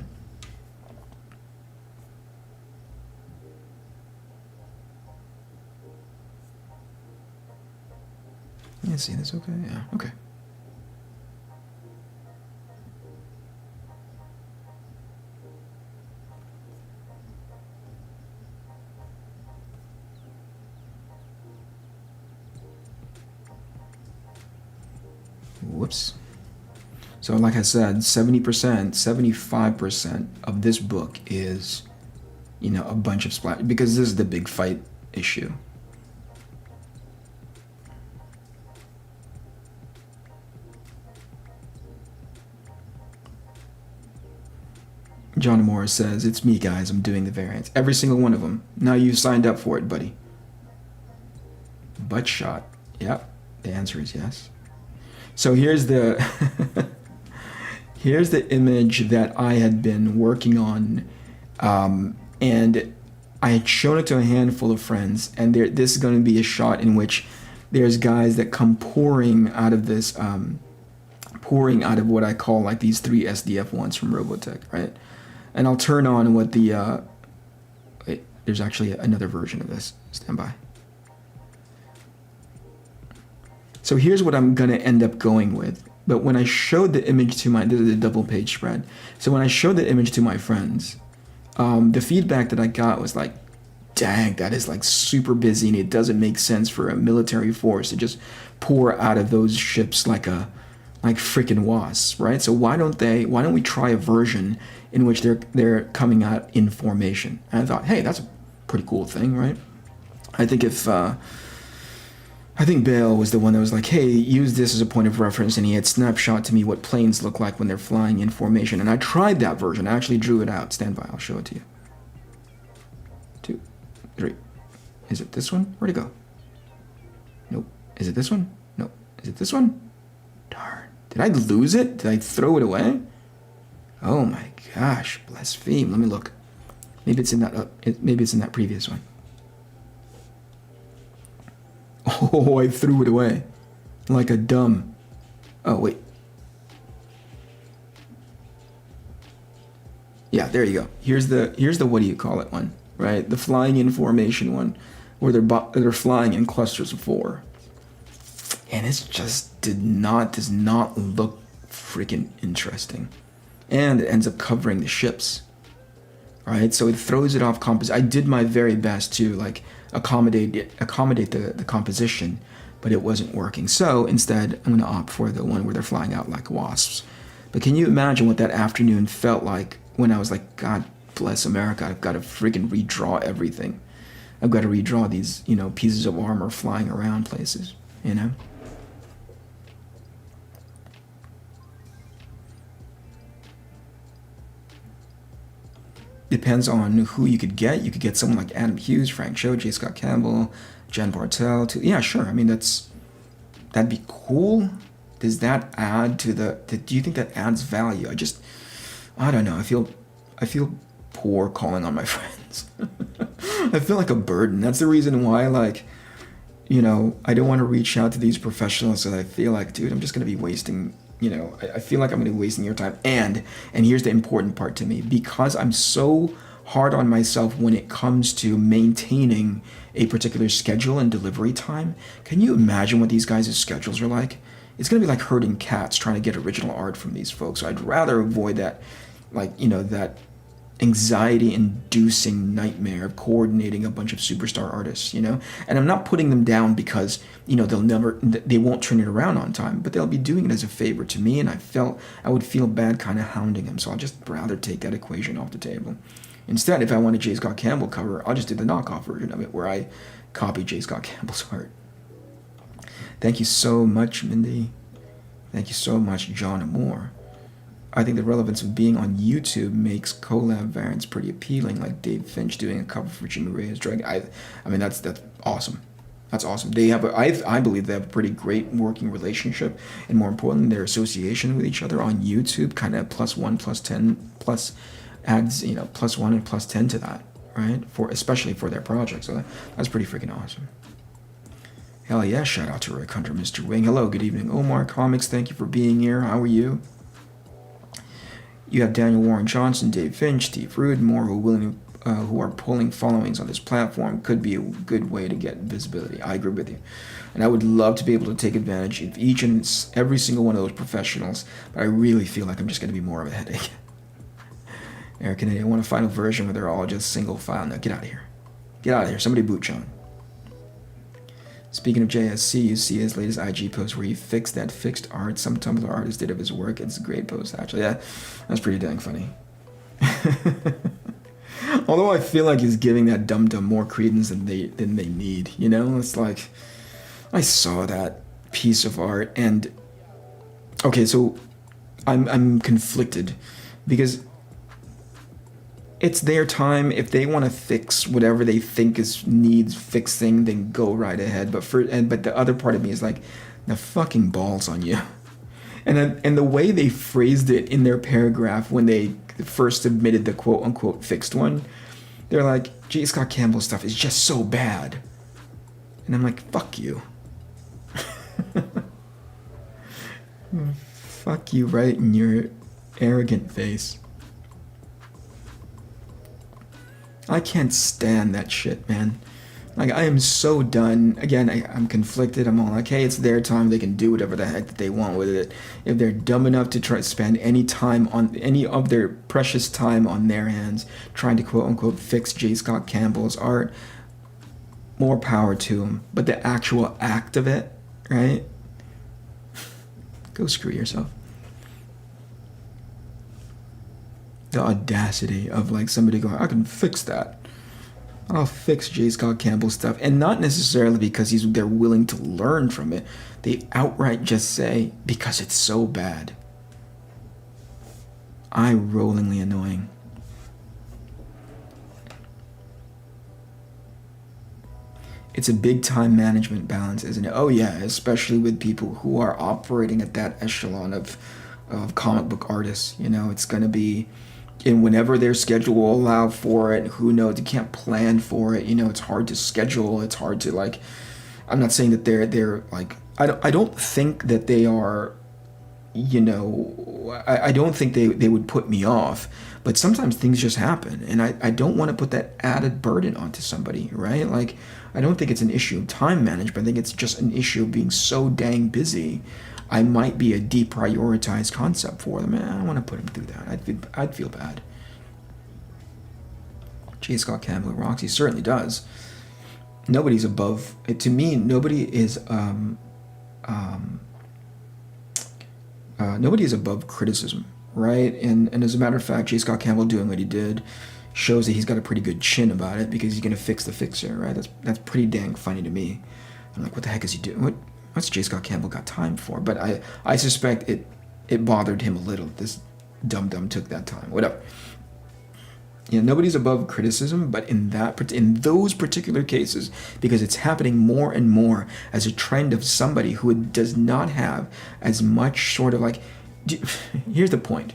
You see this okay? Yeah, okay. Whoops. So like I said, 70%, 75% of this book is, you know, a bunch of splash, because this is the big fight issue. John Morris says, it's me guys, I'm doing the variants. Every single one of them. Now you signed up for it, buddy. Butt shot. Yep, the answer is yes. So here's the here's the image that I had been working on, and I had shown it to a handful of friends, and this is going to be a shot in which there's guys that come pouring out of this, pouring out of what I call like these 3 SDF ones from Robotech, right? And I'll turn on what the, wait, there's actually another version of this. Stand by. So here's what I'm going to end up going with. But when I showed the image to this is a double page spread. So when I showed the image to my friends, the feedback that I got was like, dang, that is like super busy, and it doesn't make sense for a military force to just pour out of those ships like freaking wasps, right? So why don't we try a version in which they're coming out in formation? And I thought, hey, that's a pretty cool thing, right? I think Bale was the one that was like, hey, use this as a point of reference, and he had snapshot to me what planes look like when they're flying in formation. And I tried that version. I actually drew it out. Stand by, I'll show it to you. 2, 3. Is it this one? Where'd it go? Nope. Is it this one? Nope. Is it this one? Darn. Did I lose it? Did I throw it away? Oh my gosh, blaspheme. Let me look. Maybe it's in that previous one. Oh, I threw it away like a dumb. Oh, wait. Yeah, there you go. Here's the what do you call it one, right? The flying in formation one, where they're flying in clusters of 4. And it just does not look freaking interesting. And it ends up covering the ships. Right? So it throws it off composition. I did my very best to like accommodate the composition, but it wasn't working. So instead, I'm going to opt for the one where they're flying out like wasps. But can you imagine what that afternoon felt like when I was like, God bless America, I've got to freaking redraw everything. I've got to redraw these, you know, pieces of armor flying around places, you know? Depends on who you could get. You could get someone like Adam Hughes, Frank Cho, J. Scott Campbell, Jen Bartel. Yeah, sure. I mean, that'd be cool. Does that add to do you think that adds value? I don't know. I feel poor calling on my friends. I feel like a burden. That's the reason why, like, you know, I don't want to reach out to these professionals because I feel like, dude, I'm just going to be wasting, you know, I feel like I'm going to be wasting your time. And here's the important part to me, because I'm so hard on myself when it comes to maintaining a particular schedule and delivery time. Can you imagine what these guys' schedules are like? It's going to be like herding cats trying to get original art from these folks. So I'd rather avoid that, like, you know, that anxiety-inducing nightmare of coordinating a bunch of superstar artists, you know? And I'm not putting them down because, you know, they won't turn it around on time, but they'll be doing it as a favor to me, and I would feel bad kind of hounding them, so I'll just rather take that equation off the table. Instead, if I want a J. Scott Campbell cover, I'll just do the knockoff version of it, where I copy J. Scott Campbell's art. Thank you so much, Mindy. Thank you so much, John Moore. I think the relevance of being on YouTube makes collab variants pretty appealing, like Dave Finch doing a cover for Jimmy Reyes Dragon. I mean, that's awesome. That's awesome. They have I believe they have a pretty great working relationship, and more importantly, their association with each other on YouTube kind of +1, +10, plus adds, you know, +1 and +10 to that, right? Especially for their project. So that's pretty freaking awesome. Hell yeah! Shout out to Rick Hunter, Mr. Wing. Hello, good evening, Omar Comics. Thank you for being here. How are you? You have Daniel Warren Johnson, Dave Finch, Steve Rude, more who are pulling followings on this platform. Could be a good way to get visibility. I agree with you. And I would love to be able to take advantage of each and every single one of those professionals, but I really feel like I'm just going to be more of a headache. Eric Kennedy, I want a final version where they're all just single file. No, get out of here. Get out of here. Somebody boot John. Speaking of JSC, you see his latest IG post where he fixed that fixed art some Tumblr artist did of his work. It's a great post, actually. Yeah, that's pretty dang funny. Although I feel like he's giving that dum-dum more credence than they need, you know? It's like, I saw that piece of art, and okay, so I'm conflicted, because it's their time. If they want to fix whatever they think needs fixing, then go right ahead. But the other part of me is like, the fucking balls on you. And the way they phrased it in their paragraph when they first submitted the quote unquote fixed one, they're like, J. Scott Campbell stuff is just so bad. And I'm like, fuck you. Fuck you right in your arrogant face. I can't stand that shit, man. Like, I am so done. Again, I'm conflicted. I'm all like, hey, it's their time. They can do whatever the heck that they want with it. If they're dumb enough to try to spend any of their precious time on their hands trying to quote-unquote fix J. Scott Campbell's art, more power to them. But the actual act of it, right? Go screw yourself. The audacity of like somebody going, I can fix that. I'll fix J. Scott Campbell's stuff. And not necessarily because they're willing to learn from it. They outright just say, because it's so bad. Eye-rollingly annoying. It's a big time management balance, isn't it? Oh yeah, especially with people who are operating at that echelon of comic book artists. You know, it's going to be, and whenever their schedule will allow for it, who knows, you can't plan for it. You know, it's hard to schedule. It's hard to, like, I'm not saying that they're like, I don't think that they are, you know, I don't think they would put me off, but sometimes things just happen, and I don't want to put that added burden onto somebody, right? Like, I don't think it's an issue of time management. I think it's just an issue of being so dang busy. I might be a deprioritized concept for them. I don't want to put him through that. I'd feel bad. J. Scott Campbell rocks. He certainly does. Nobody's above. To me, nobody is above criticism, right? And as a matter of fact, J. Scott Campbell doing what he did shows that he's got a pretty good chin about it, because he's gonna fix the fixer, right? That's pretty dang funny to me. I'm like, what the heck is he doing? What's J. Scott Campbell got time for? But I suspect it bothered him a little. This dum-dum took that time. Whatever. Yeah, nobody's above criticism, but in those particular cases, because it's happening more and more as a trend of somebody who does not have as much sort of like, here's the point.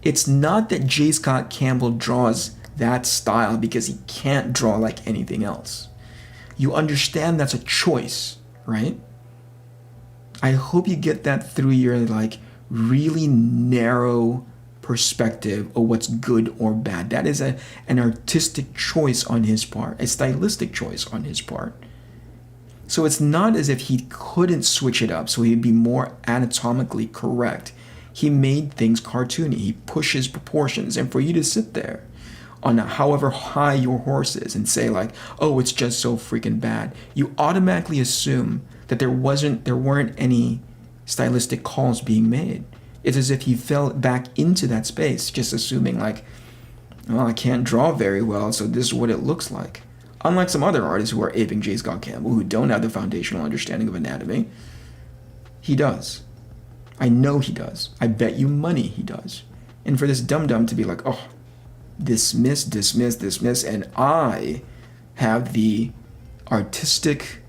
It's not that J. Scott Campbell draws that style because he can't draw like anything else. You understand that's a choice, right? I hope you get that through your like really narrow perspective of what's good or bad. That is an artistic choice on his part, a stylistic choice on his part. So it's not as if he couldn't switch it up so he'd be more anatomically correct. He made things cartoony. He pushes proportions. And for you to sit there on however high your horse is and say like, oh, it's just so freaking bad, you automatically assume that there weren't any stylistic calls being made. It's as if he fell back into that space, just assuming like, well, I can't draw very well, so this is what it looks like. Unlike some other artists who are aping J. Scott Campbell, who don't have the foundational understanding of anatomy, he does. I know he does. I bet you money he does. And for this dum-dum to be like, oh, dismiss, and I have the artistic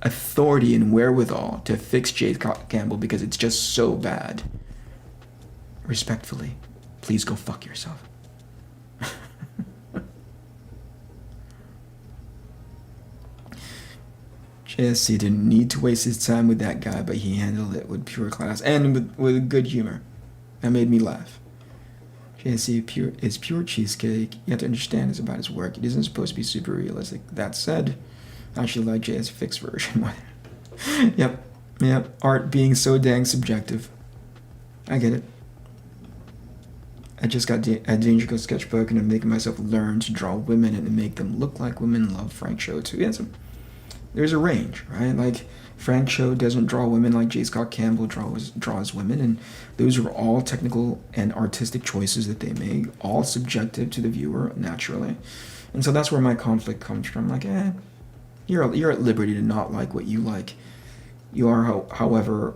authority and wherewithal to fix J. Scott Campbell because it's just so bad. Respectfully, please go fuck yourself. JSC didn't need to waste his time with that guy, but he handled it with pure class and with good humor. That made me laugh. JSC is pure cheesecake. You have to understand it's about his work. It isn't supposed to be super realistic. That said, I actually like JS fixed version. Yep. Art being so dang subjective. I get it. I just got a Danger Go sketchbook and I'm making myself learn to draw women and to make them look like women. Love Frank Cho too. Yeah, there's a range, right? Like Frank Cho doesn't draw women like J. Scott Campbell draws women, and those are all technical and artistic choices that they make, all subjective to the viewer naturally. And so that's where my conflict comes from. Like, you're at liberty to not like what you like. You are, however,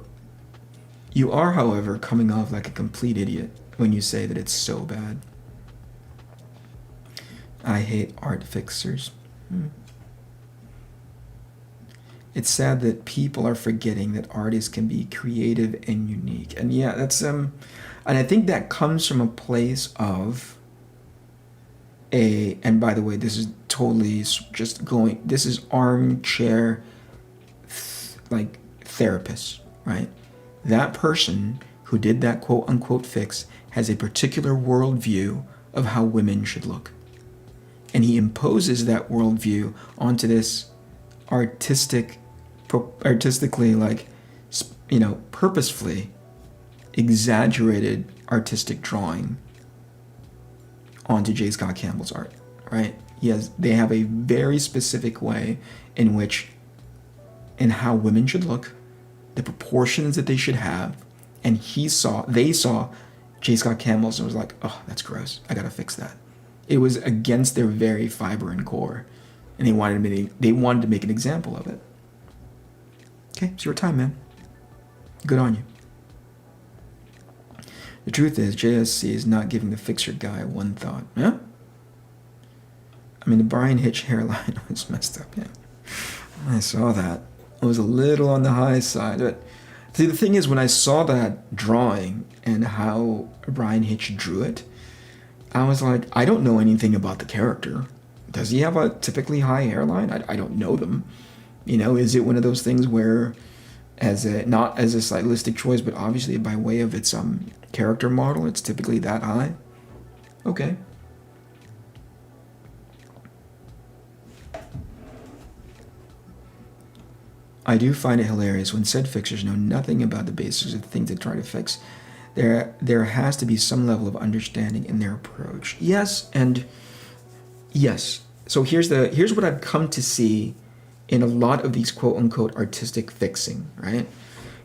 coming off like a complete idiot when you say that it's so bad. I hate art fixers. It's sad that people are forgetting that artists can be creative and unique. And yeah, that's and I think that comes from a place of and by the way, this is totally just this is armchair like therapist, right? That person who did that quote unquote fix has a particular worldview of how women should look. And he imposes that worldview onto this artistically, like, purposefully exaggerated artistic drawing onto J. Scott Campbell's art, right? They have a very specific way in how women should look, the proportions that they should have, and they saw J. Scott Campbell's and was like, oh, that's gross. I gotta fix that. It was against their very fiber and core, and they wanted to make an example of it. Okay, it's your time, man. Good on you. The truth is, JSC is not giving the fixer guy one thought. Yeah? I mean, the Brian Hitch hairline was messed up, yeah. I saw that. It was a little on the high side. But see, the thing is, when I saw that drawing and how Brian Hitch drew it, I was like, I don't know anything about the character. Does he have a typically high hairline? I don't know them. Is it one of those things where, not as a stylistic choice, but obviously by way of its character model, it's typically that high? Okay. I do find it hilarious when said fixers know nothing about the basics of the things they try to fix. There has to be some level of understanding in their approach. Yes, and yes. So here's what I've come to see in a lot of these quote unquote artistic fixing, right?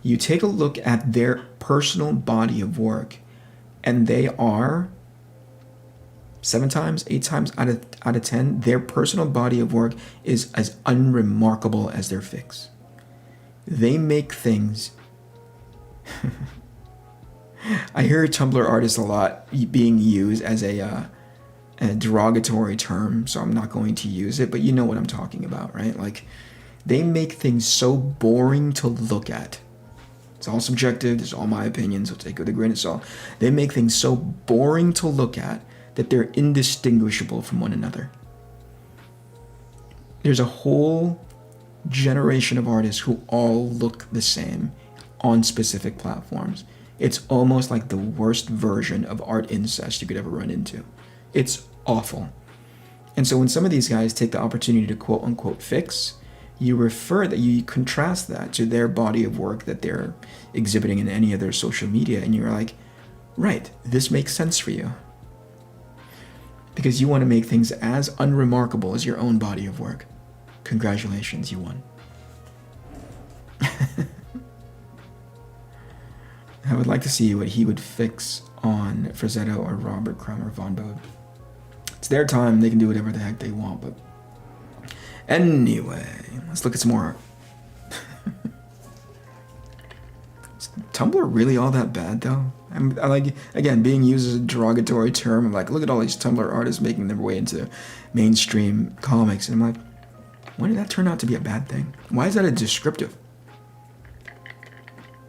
You take a look at their personal body of work, and they are 7 times, 8 times out of 10, their personal body of work is as unremarkable as their fix. They make things. I hear Tumblr artist a lot being used as a derogatory term, so I'm not going to use it, but you know what I'm talking about, right? Like, they make things so boring to look at. It's all subjective, it's all my opinion, so take it with a grain of salt. They make things so boring to look at that they're indistinguishable from one another. There's a whole generation of artists who all look the same on specific platforms. It's almost like the worst version of art incest you could ever run into. It's awful. And so when some of these guys take the opportunity to quote unquote fix, you contrast that to their body of work that they're exhibiting in any of their social media, and you're like, right, this makes sense for you. Because you want to make things as unremarkable as your own body of work. Congratulations, you won. I would like to see what he would fix on Frazzetto or Robert Crumb or Von Bode. It's their time, they can do whatever the heck they want, but anyway, let's look at some more art. Is Tumblr really all that bad though? I like, again, being used as a derogatory term. I'm like, look at all these Tumblr artists making their way into mainstream comics, and I'm like, when did that turn out to be a bad thing? Why is that a descriptive?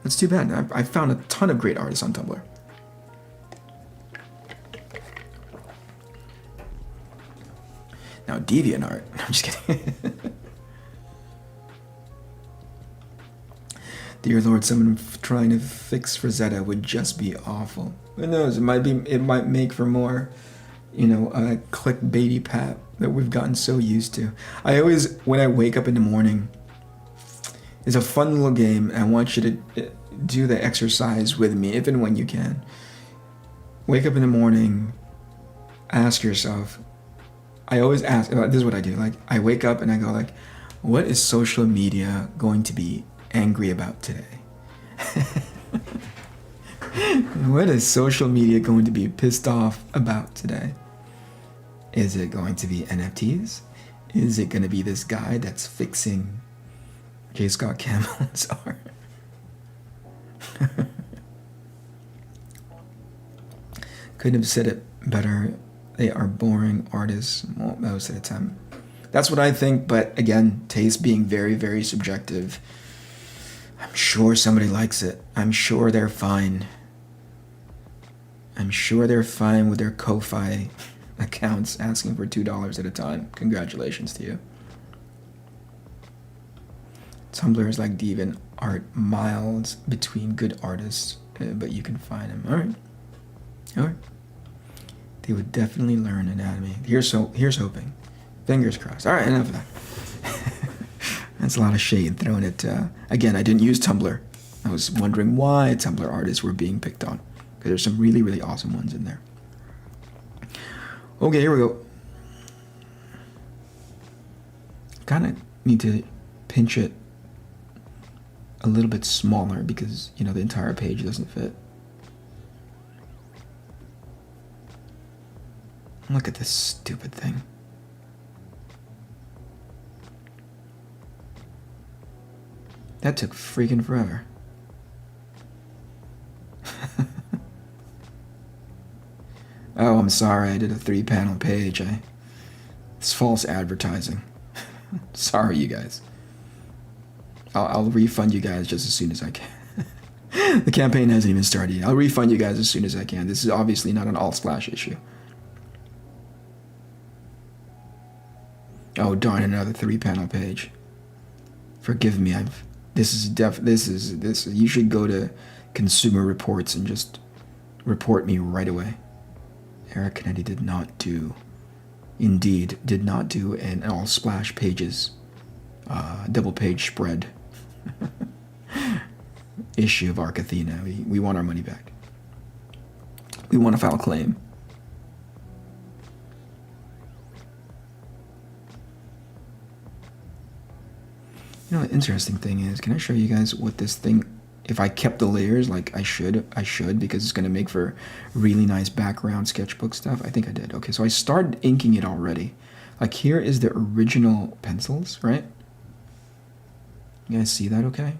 That's too bad. I found a ton of great artists on Tumblr. Now, DeviantArt. I'm just kidding. Dear Lord, someone trying to fix Frazetta would just be awful. Who knows? It might make for more, clickbaity pap that we've gotten so used to. I always, when I wake up in the morning, it's a fun little game, and I want you to do the exercise with me, if and when you can. Wake up in the morning, ask yourself. I always ask, this is what I do. Like, I wake up and I go like, what is social media going to be angry about today? What is social media going to be pissed off about today? Is it going to be NFTs? Is it going to be this guy that's fixing J. Scott Campbell's art? Couldn't have said it better. They are boring artists most of the time. That's what I think, but again, taste being very, very subjective. I'm sure somebody likes it. I'm sure they're fine. I'm sure they're fine with their Ko-Fi accounts asking for $2 at a time. Congratulations to you. Tumblr is like DeviantArt, miles between good artists, but you can find them. All right. They would definitely learn anatomy. Here's hoping. Fingers crossed. All right, enough of that. That's a lot of shade thrown at. Again, I didn't use Tumblr. I was wondering why Tumblr artists were being picked on, because there's some really, really awesome ones in there. Okay, here we go. Kind of need to pinch it a little bit smaller because, the entire page doesn't fit. Look at this stupid thing. That took freaking forever. Oh, I'm sorry, I did a 3-panel page. It's false advertising. Sorry, you guys. I'll refund you guys just as soon as I can. The campaign hasn't even started yet. I'll refund you guys as soon as I can. This is obviously not an alt-splash issue. Oh darn, another 3-panel page. Forgive me. You should go to Consumer Reports and just report me right away. Eric Kennedy did not do an all splash pages double page spread. issue of ARC Athena. We want our money back. We want to file a claim. You know, the interesting thing is, can I show you guys what this thing, if I kept the layers like I should, because it's going to make for really nice background sketchbook stuff. I think I did. Okay, so I started inking it already. Like here is the original pencils, right? You guys see that okay?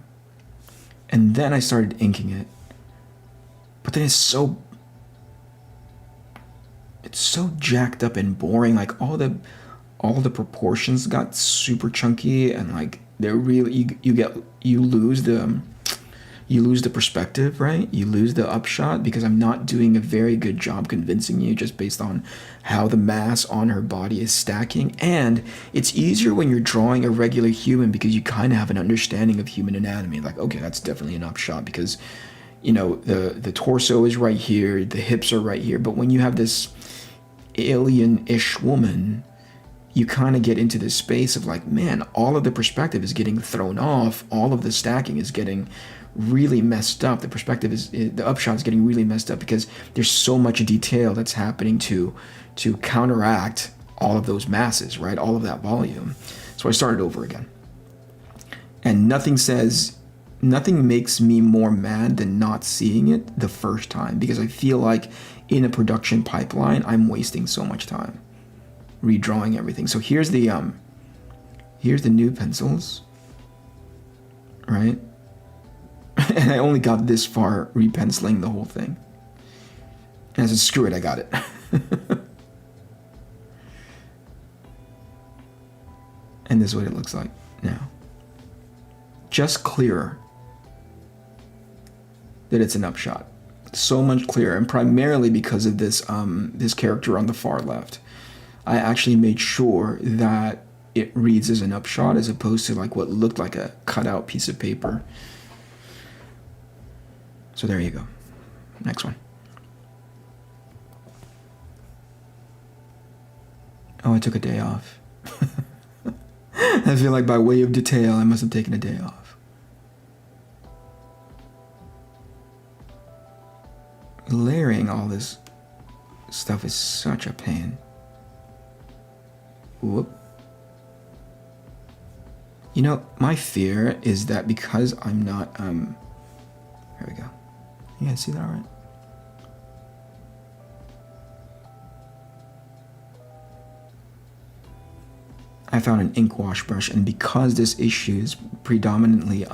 And then I started inking it. But then it's so jacked up and boring. Like all the proportions got super chunky, and like they're really, you lose the perspective, right? You lose the upshot, because I'm not doing a very good job convincing you just based on how the mass on her body is stacking. And it's easier when you're drawing a regular human, because you kind of have an understanding of human anatomy. Like, okay, that's definitely an upshot, because you know the torso is right here, the hips are right here. But when you have this alien-ish woman, you kind of get into this space of like, man, all of the perspective is getting thrown off, all of the stacking is getting really messed up. The perspective the upshot is getting really messed up, because there's so much detail that's happening to counteract all of those masses, right? All of that volume. So I started over again. And nothing makes me more mad than not seeing it the first time, because I feel like in a production pipeline, I'm wasting so much time redrawing everything. So here's the new pencils, right? And I only got this far repenciling the whole thing. And I said, screw it, I got it. And this is what it looks like now. Just clearer that it's an upshot. So much clearer, and primarily because of this this character on the far left. I actually made sure that it reads as an upshot as opposed to like what looked like a cutout piece of paper. So there you go. Next one. Oh, I took a day off. I feel like by way of detail, I must have taken a day off. Layering all this stuff is such a pain. Whoop. You know, my fear is that because I'm not, here we go. You guys see that all right? I found an ink wash brush, and because this issue is predominantly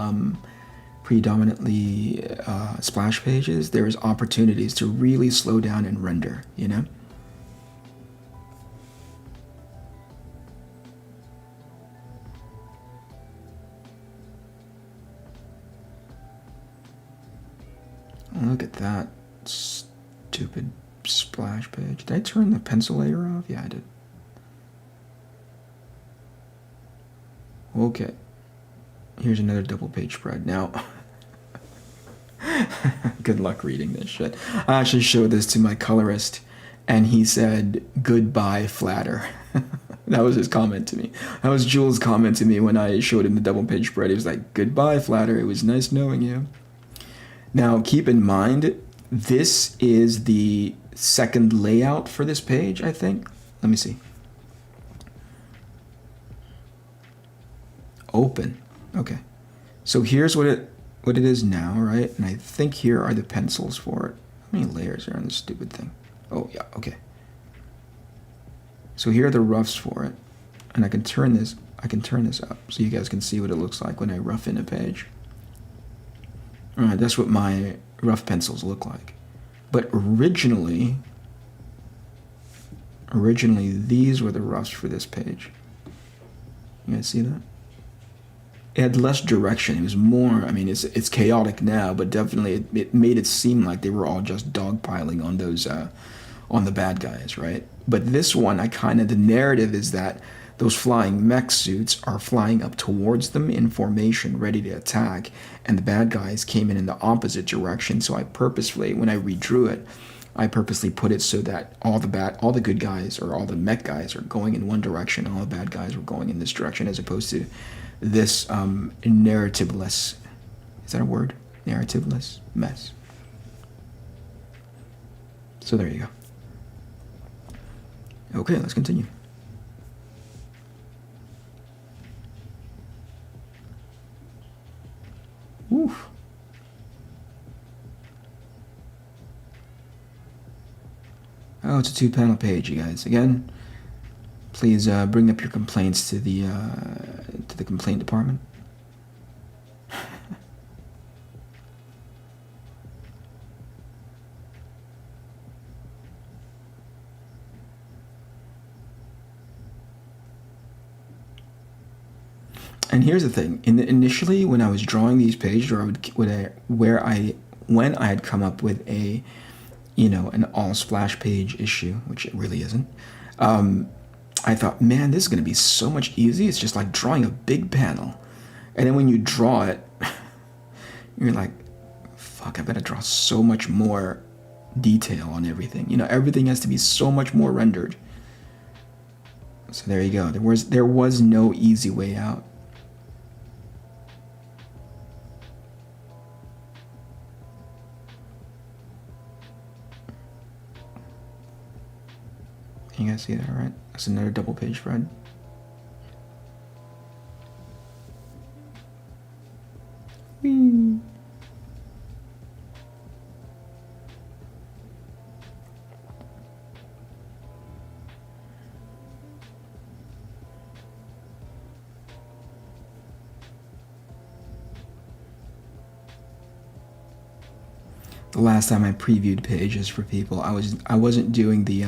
splash pages, there's opportunities to really slow down and render, you know? Look at that stupid splash page. Did I turn the pencil layer off? Yeah, I did. Okay. Here's another double page spread. Now, good luck reading this shit. I actually showed this to my colorist, and he said, goodbye, flatter. That was his comment to me. That was Jules' comment to me when I showed him the double page spread. He was like, goodbye, flatter. It was nice knowing you. Now, keep in mind, this is the second layout for this page, I think. Let me see. Open. Okay. So here's what it is now, right? And I think here are the pencils for it. How many layers are on this stupid thing? Oh, yeah, okay. So here are the roughs for it. And I can turn this up so you guys can see what it looks like when I rough in a page. All right, that's what my rough pencils look like. But originally these were the roughs for this page. You guys see that? It had less direction. It was more, I mean, it's chaotic now, but definitely it made it seem like they were all just dogpiling on those, on the bad guys, right? But this one, the narrative is that those flying mech suits are flying up towards them in formation, ready to attack, and the bad guys came in the opposite direction. So I purposefully, when I redrew it, I purposely put it so that all the good guys or all the mech guys are going in one direction, all the bad guys were going in this direction, as opposed to this narrativeless, is that a word? Narrativeless mess. So there you go. Okay, let's continue. Oof. Oh, it's a 2-panel page, you guys. Again, please bring up your complaints to the complaint department. And here's the thing: initially, when I was drawing these pages, or when I had come up with a, an all splash page issue, which it really isn't, I thought, man, this is going to be so much easier. It's just like drawing a big panel, and then when you draw it, you're like, fuck, I better draw so much more detail on everything. Everything has to be so much more rendered. So there you go. There was no easy way out. You guys see that, right? That's another double page spread. Whee. The last time I previewed pages for people, I wasn't doing the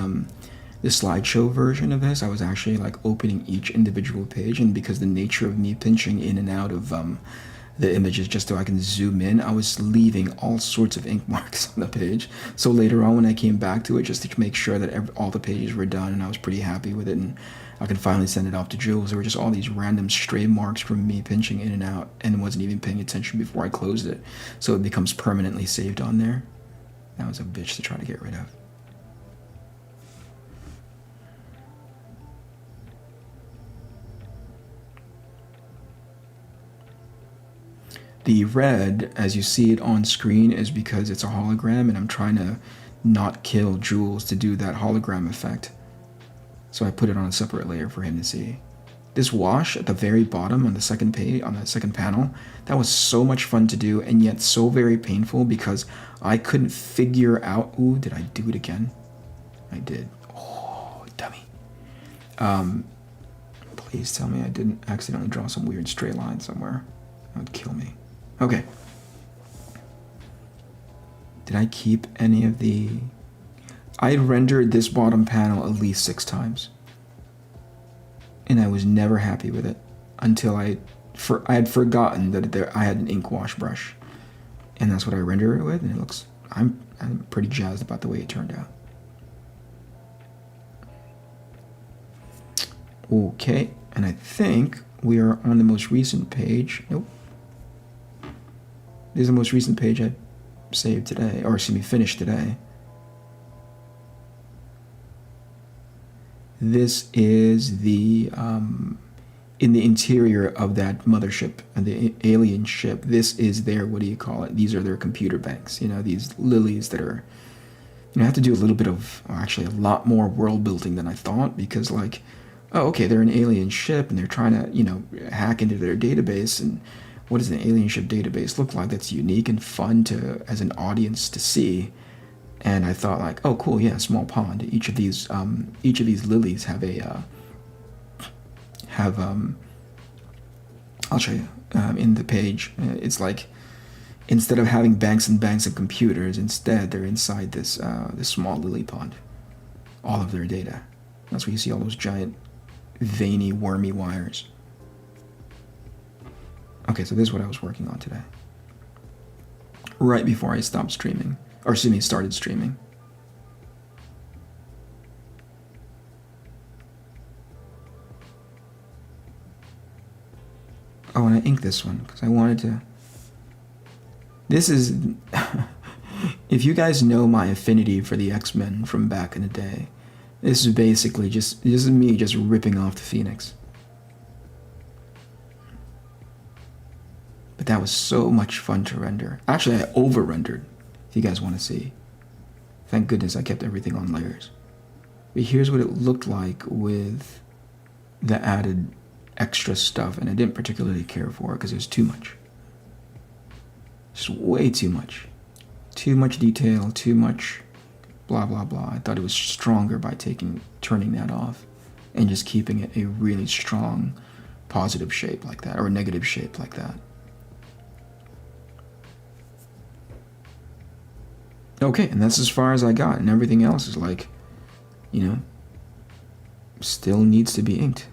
slideshow version of this. I was actually like opening each individual page, and because the nature of me pinching in and out of the images just so I can zoom in, I was leaving all sorts of ink marks on the page. So later on, when I came back to it, just to make sure that all the pages were done, and I was pretty happy with it, and I could finally send it off to Jules, there were just all these random stray marks from me pinching in and out, and wasn't even paying attention before I closed it. So it becomes permanently saved on there. That was a bitch to try to get rid of. The red, as you see it on screen, is because it's a hologram, and I'm trying to not kill Jules to do that hologram effect. So I put it on a separate layer for him to see. This wash at the very bottom on the second page, on the second panel, that was so much fun to do, and yet so very painful because I couldn't figure out. Ooh, did I do it again? I did. Oh, dummy. Please tell me I didn't accidentally draw some weird straight line somewhere. That would kill me. Okay. Did I keep any of the... I rendered this bottom panel at least 6 times. And I was never happy with it until I had forgotten that I had an ink wash brush. And that's what I rendered it with, and it looks... I'm pretty jazzed about the way it turned out. Okay, and I think we are on the most recent page. Nope. This is the most recent page I saved today, or excuse me, finished today. This is the in the interior of that mothership, the alien ship. This is their, what do you call it? These are their computer banks. These lilies that are, I have to do a little bit of, or actually a lot more world building than I thought, because like, oh, okay, they're an alien ship and they're trying to, hack into their database, and what does an alien ship database look like that's unique and fun as an audience to see? And I thought like, oh, cool, yeah, small pond. Each of these lilies have I'll show you in the page. It's like, instead of having banks and banks of computers, instead they're inside this small lily pond. All of their data. That's where you see all those giant, veiny, wormy wires. Okay, so this is what I was working on today. Right before I stopped streaming. Or excuse me, started streaming. Oh, and I inked this one because I wanted to... This is... If you guys know my affinity for the X-Men from back in the day, this is basically this is me just ripping off the Phoenix. But that was so much fun to render. Actually, I over-rendered, if you guys want to see. Thank goodness I kept everything on layers. But here's what it looked like with the added extra stuff, and I didn't particularly care for it because it was too much. Just way too much. Too much detail, too much blah blah blah. I thought it was stronger by turning that off and just keeping it a really strong positive shape like that, or a negative shape like that. Okay, and that's as far as I got, and everything else is like, still needs to be inked.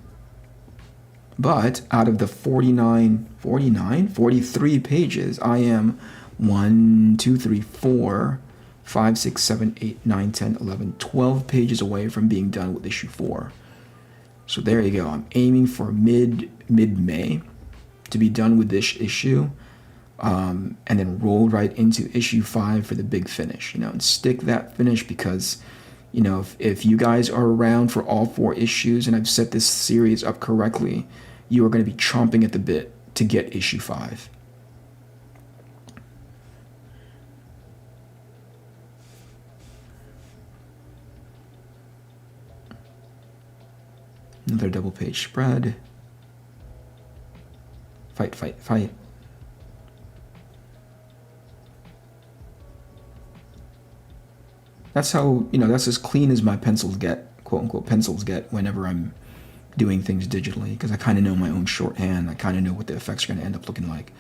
But out of the 43 pages, I am 1, 2, 3, 4, 5, 6, 7, 8, 9, 10, 11, 12 pages away from being done with issue 4. So there you go. I'm aiming for mid-May to be done with this issue, and then roll right into issue 5 for the big finish, and stick that finish because, if you guys are around for all 4 issues and I've set this series up correctly, you are going to be chomping at the bit to get issue 5. Another double page spread. Fight, fight, fight. That's how, that's as clean as my pencils get, quote unquote pencils get, whenever I'm doing things digitally, because I kind of know my own shorthand. I kind of know what the effects are going to end up looking like.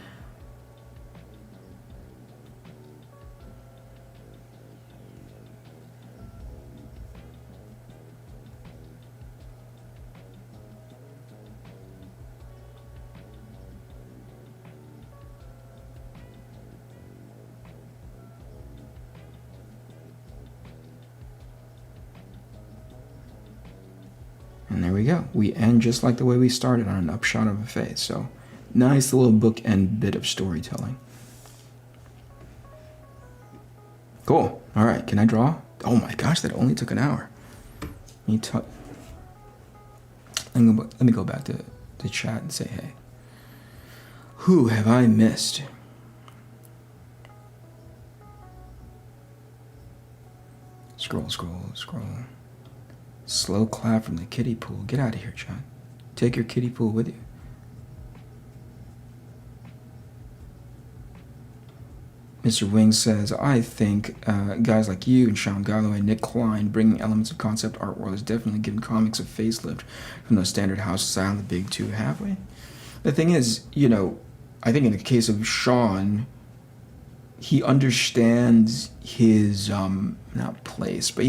And there we go. We end just like the way we started, on an upshot of a face. So nice little bookend bit of storytelling. Cool. All right. Can I draw? Oh my gosh, that only took an hour. Let me go back to the chat and say, hey, who have I missed? Scroll, scroll, scroll. Slow clap from the kiddie pool. Get out of here, John. Take your kiddie pool with you. Mr. Wing says, I think guys like you and Sean Gallo and Nick Klein bringing elements of concept art world has definitely given comics a facelift from the standard house style, the big two, have we? The thing is, I think in the case of Sean, he understands his not place, but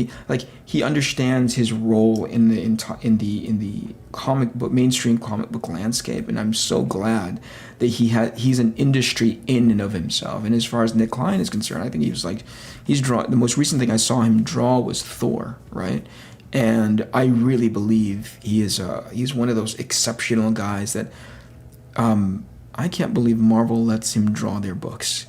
he understands his role in the comic book, mainstream comic book landscape, and I'm so glad that he's an industry in and of himself. And as far as Nick Klein is concerned, I think he's drawn, the most recent thing I saw him draw was Thor, right? And I really believe he's one of those exceptional guys that I can't believe Marvel lets him draw their books.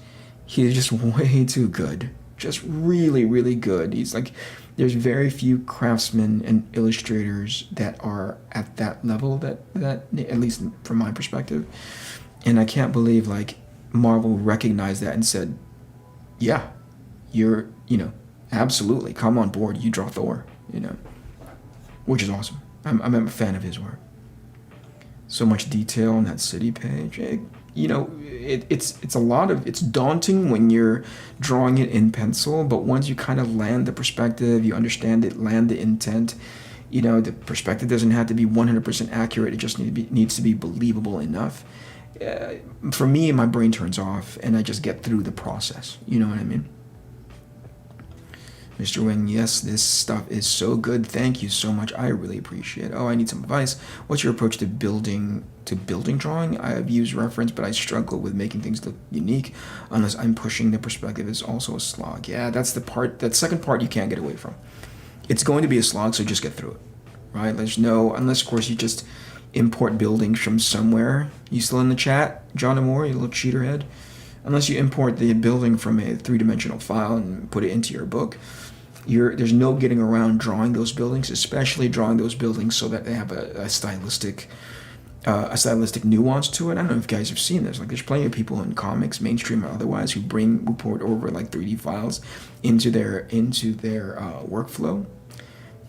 He is just way too good. Just really, really good. He's like, there's very few craftsmen and illustrators that are at that level, that at least from my perspective. And I can't believe Marvel recognized that and said, yeah, you're, absolutely, come on board, you draw Thor, which is awesome. I'm a fan of his work. So much detail on that city page. It's daunting when you're drawing it in pencil, but once you kind of land the perspective, you understand it, land the intent, the perspective doesn't have to be 100% accurate. It just needs to be believable enough. For me, my brain turns off and I just get through the process. You know what I mean? Mr. Wing, yes, this stuff is so good. Thank you so much. I really appreciate it. Oh, I need some advice. What's your approach to building drawing? I have used reference, but I struggle with making things look unique unless I'm pushing the perspective. Is also a slog. Yeah, that's the part, that second part you can't get away from. It's going to be a slog, so just get through it, right? Unless of course you just import buildings from somewhere. You still in the chat, John Amore, you little cheater head? unless you import the building from a three-dimensional file and put it into your book, there's no getting around drawing those buildings, especially drawing those buildings so that they have a stylistic nuance to it. I don't know if you guys have seen this. Like, there's plenty of people in comics, mainstream or otherwise, who port over like 3D files into their workflow,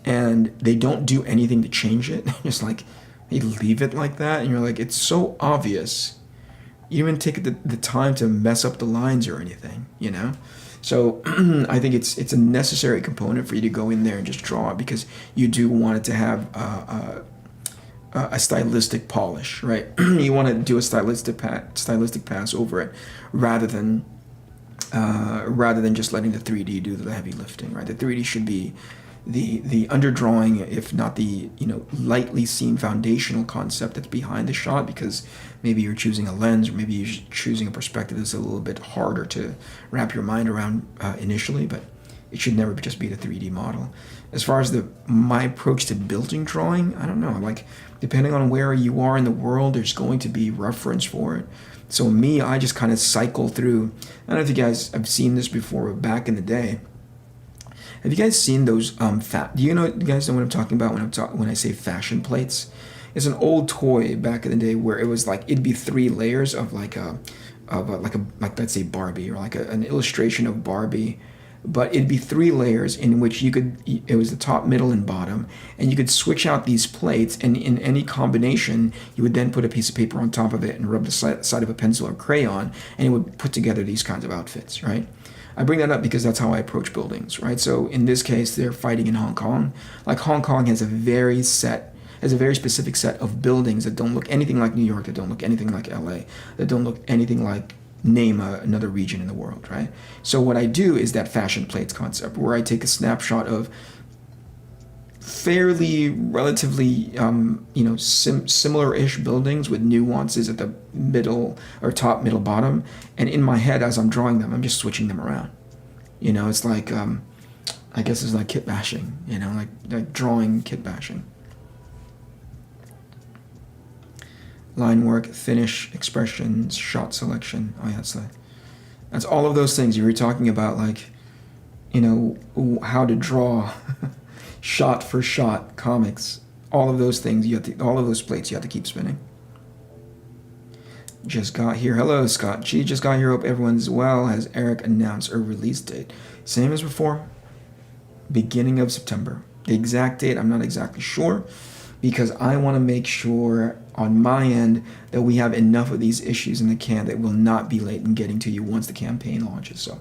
and they don't do anything to change it. Just like they leave it like that, and you're like, it's so obvious. You didn't even take the time to mess up the lines or anything, you know. So I think it's a necessary component for you to go in there and just draw it, because you do want it to have a stylistic polish, right? You want to do a stylistic pass over it, rather than just letting the 3D do the heavy lifting, right? The 3D should be the underdrawing, if not the lightly seen foundational concept that's behind the shot, because maybe you're choosing a lens, or maybe you're choosing a perspective that's a little bit harder to wrap your mind around initially, but it should never just be the 3D model. As far as my approach to building drawing, I don't know, like, depending on where you are in the world, there's going to be reference for it. So me, I just kind of cycle through. I don't know if you guys have seen this before, but back in the day, have you guys seen those do you guys know what I'm talking about when I say fashion plates? It's an old toy back in the day where it was like, it'd be 3 layers of like let's say Barbie, or like an illustration of Barbie, but it'd be 3 layers in which it was the top, middle, and bottom, and you could switch out these plates, and in any combination, you would then put a piece of paper on top of it and rub the side of a pencil or crayon, and it would put together these kinds of outfits, right? I bring that up because that's how I approach buildings, right? So in this case, they're fighting in Hong Kong. Like, Hong Kong has a very specific set of buildings that don't look anything like New York, that don't look anything like LA, that don't look anything like, name another region in the world, right? So what I do is that fashion plates concept, where I take a snapshot of relatively similar-ish buildings with nuances at the middle, or top, middle, bottom, and in my head, as I'm drawing them, I'm just switching them around. It's like, I guess it's like kit bashing, like drawing kit bashing. Line work, finish, expressions, shot selection. Oh yeah, that's all of those things you were talking about, like, how to draw shot for shot comics. All of those things, all of those plates you have to keep spinning. Just got here. Hello, Scott G. Just got here. Hope everyone's well. Has Eric announced a release date? Same as before. Beginning of September. The exact date, I'm not exactly sure, because I want to make sure on my end that we have enough of these issues in the can that will not be late in getting to you once the campaign launches. So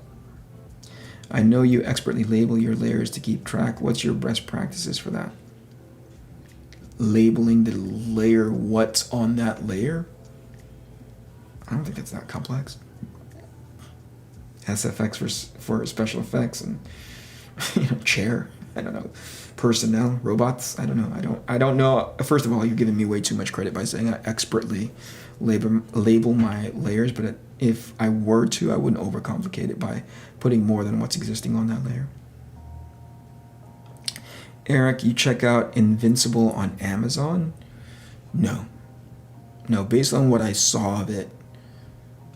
I know you expertly label your layers to keep track. What's your best practices for that? Labeling the layer, what's on that layer? I don't think that's that complex. SFX for special effects, and chair. I don't know. Personnel, robots. I don't know. I don't know. First of all, you're giving me way too much credit by saying I expertly label my layers, but if I were to, I wouldn't overcomplicate it by putting more than what's existing on that layer. Eric, you check out Invincible on Amazon? No, based on what I saw of it,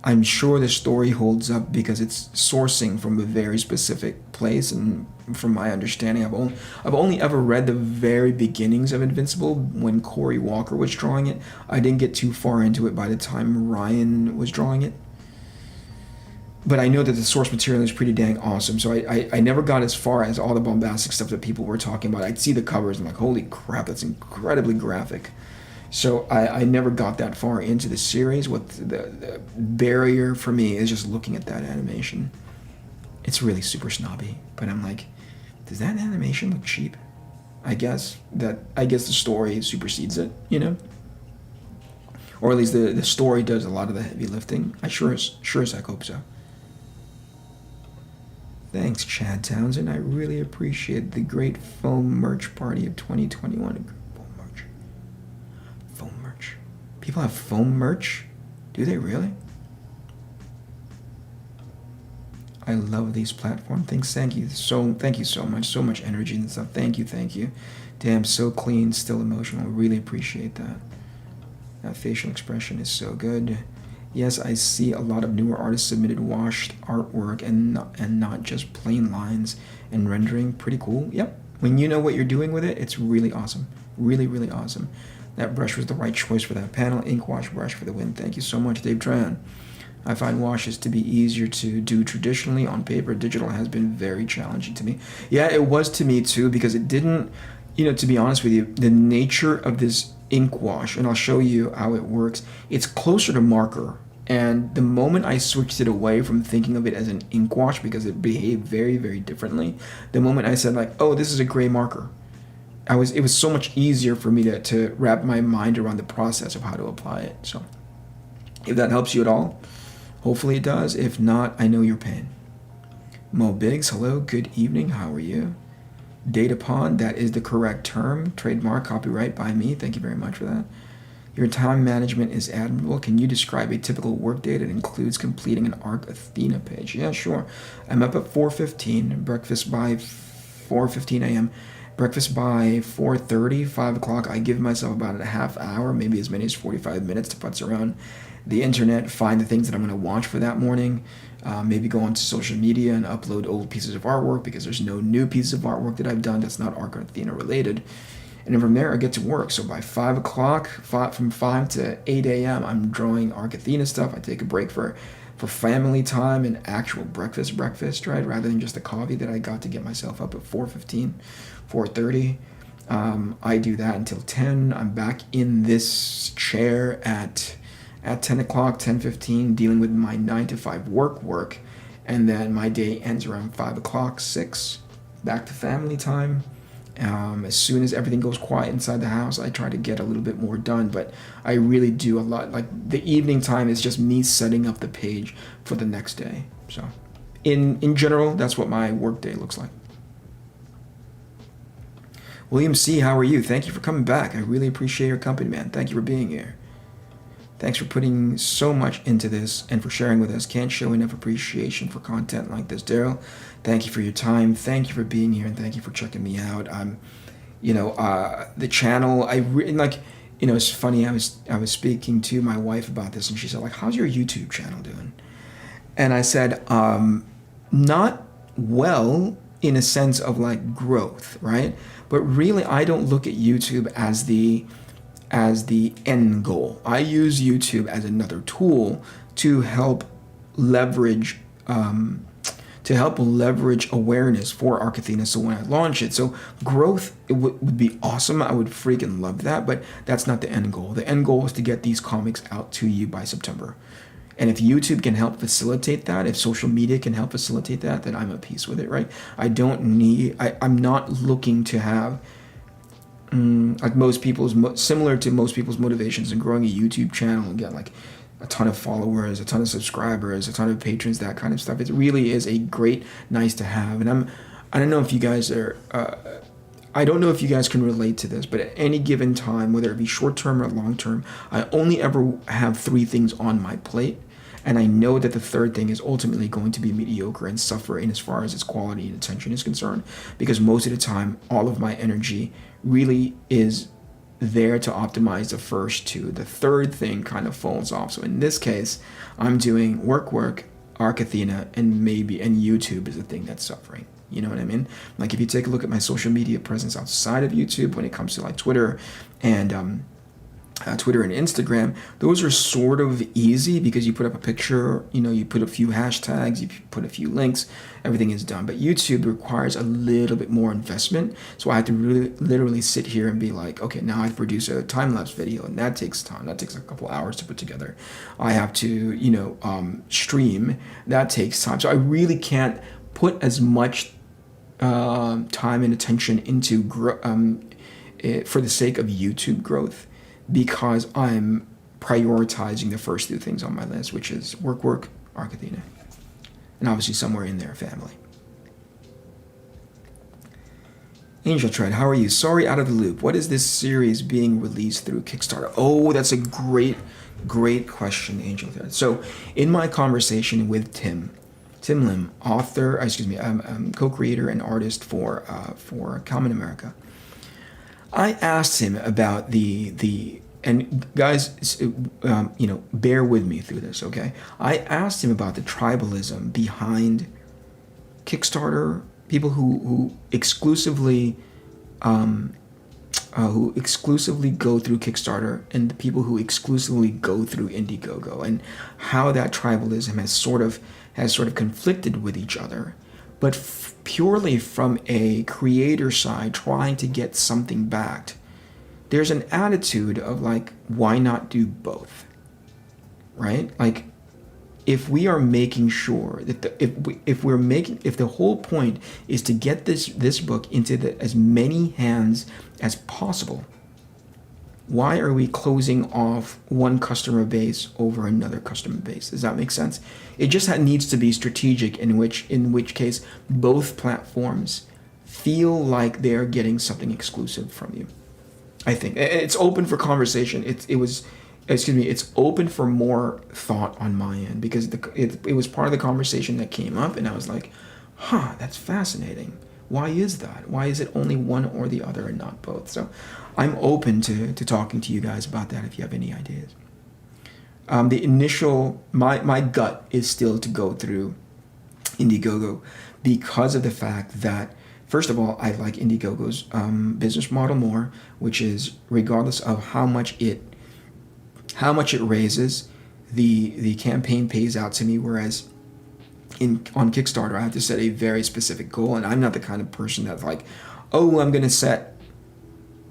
I'm sure the story holds up because it's sourcing from a very specific place, and from my understanding, I've only ever read the very beginnings of Invincible when Cory Walker was drawing it. I didn't get too far into it by the time Ryan was drawing it. But I know that the source material is pretty dang awesome, so I never got as far as all the bombastic stuff that people were talking about. I'd see the covers and like, holy crap, that's incredibly graphic. So I never got that far into the series. What the barrier for me is just looking at that animation. It's really super snobby, but I'm like, does that animation look cheap? I guess the story supersedes it, or at least the story does a lot of the heavy lifting. I sure as heck hope so. Thanks, Chad Townsend. I really appreciate the great foam merch party of 2021. Foam merch. People have foam merch? Do they really? I love these platform things. Thank you so much. So much energy and stuff. Thank you. Damn, so clean, still emotional. Really appreciate that. That facial expression is so good. Yes, I see a lot of newer artists submitted washed artwork and not just plain lines and rendering. Pretty cool. Yep. When you know what you're doing with it, it's really awesome. Really, really awesome. That brush was the right choice for that panel. Ink wash brush for the win. Thank you so much, Dave Tran. I find washes to be easier to do traditionally on paper. Digital has been very challenging to me. Yeah, it was to me too, because it didn't, to be honest with you, the nature of this ink wash, and I'll show you how it works, it's closer to marker. And the moment I switched it away from thinking of it as an ink wash because it behaved very, very differently, the moment I said like, oh, this is a gray marker, it was so much easier for me to wrap my mind around the process of how to apply it. So if that helps you at all, hopefully it does. If not, I know your pain. Mo Biggs, hello, good evening, how are you? Data Pond, that is the correct term. Trademark, copyright by me. Thank you very much for that. Your time management is admirable. Can you describe a typical workday that includes completing an ARC Athena page? Yeah, sure. I'm up at 4:15, breakfast by 4:15 a.m., breakfast by 4:30, 5 o'clock. I give myself about a half hour, maybe as many as 45 minutes to putz around the internet, find the things that I'm going to watch for that morning, maybe go onto social media and upload old pieces of artwork because there's no new piece of artwork that I've done that's not ARC Athena related. And then from there, I get to work. So by 5 o'clock, from 5 to 8 a.m., I'm drawing ARC Athena stuff. I take a break for family time and actual breakfast, right? Rather than just the coffee that I got to get myself up at 4:15, 4:30. I do that until 10. I'm back in this chair at 10 o'clock, 10:15, dealing with my 9 to 5 work. And then my day ends around 5 o'clock, 6, back to family time. As soon as everything goes quiet inside the house, I try to get a little bit more done, but I really do a lot. Like the evening time is just me setting up the page for the next day. So in general, that's what my work day looks like. William C., how are you? Thank you for coming back. I really appreciate your company, man. Thank you for being here. Thanks for putting so much into this and for sharing with us. Can't show enough appreciation for content like this, Daryl. Thank you for your time. Thank you for being here, and thank you for checking me out. The channel, it's funny. I was speaking to my wife about this, and she said, like, how's your YouTube channel doing? And I said, not well in a sense of like growth, right? But really, I don't look at YouTube as the end goal. I use YouTube as another tool to help leverage awareness for ARC Athena. So when I launch it, so growth, it would be awesome. I would freaking love that, but that's not the end goal. The end goal is to get these comics out to you by September. And if YouTube can help facilitate that, if social media can help facilitate that, then I'm at peace with it, right? I'm not looking to have similar to most people's motivations in growing a YouTube channel and get like a ton of followers, a ton of subscribers, a ton of patrons, that kind of stuff. It really is a great, nice to have. And I don't know if you guys can relate to this, but at any given time, whether it be short term or long term, I only ever have 3 things on my plate. And I know that the third thing is ultimately going to be mediocre and suffer in as far as its quality and attention is concerned, because most of the time, all of my energy really is there to optimize the first 2. The third thing kind of falls off. So in this case, I'm doing work, ARC Athena, and YouTube is the thing that's suffering. You know what I mean? Like if you take a look at my social media presence outside of YouTube, when it comes to like Twitter and Instagram, those are sort of easy because you put up a picture, you put a few hashtags, you put a few links, everything is done. But YouTube requires a little bit more investment. So I have to really literally sit here and be like, okay, now I have to produce a time-lapse video, and that takes time. That takes a couple hours to put together. I have to, stream. That takes time. So I really can't put as much time and attention into for the sake of YouTube growth, because I'm prioritizing the first 2 things on my list, which is work, ARC Athena, and obviously somewhere in there, family. Angel Tread, how are you? Sorry, out of the loop. What is this series being released through Kickstarter? Oh, that's a great question, Angel Tread. So in my conversation with Tim Lim, co-creator and artist for Common America, I asked him about the and guys, bear with me through this, okay? I asked him about the tribalism behind Kickstarter, people who exclusively go through Kickstarter, and the people who exclusively go through Indiegogo, and how that tribalism has sort of conflicted with each other, but purely from a creator side trying to get something backed. There's an attitude of like, why not do both, right? Like, if we are making sure that if the whole point is to get this book into as many hands as possible, why are we closing off one customer base over another customer base? Does that make sense? It just needs to be strategic, in which case both platforms feel like they're getting something exclusive from you. I think it's open for conversation. It's open for more thought on my end, because it was part of the conversation that came up, and I was like, that's fascinating. Why is that? Why is it only one or the other and not both? So I'm open to talking to you guys about that if you have any ideas. The initial, my gut is still to go through Indiegogo, because of the fact that, first of all, I like Indiegogo's business model more, which is regardless of how much it raises, the campaign pays out to me, whereas on Kickstarter I have to set a very specific goal, and I'm not the kind of person that's like, oh, I'm going to set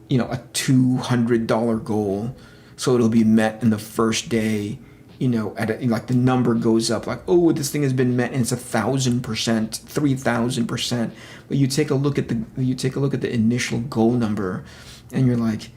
a $200 goal so it'll be met in the first day, like the number goes up, like, oh, this thing has been met, and it's 1,000%, 3,000%. But you take a look at the initial goal number, and you're like,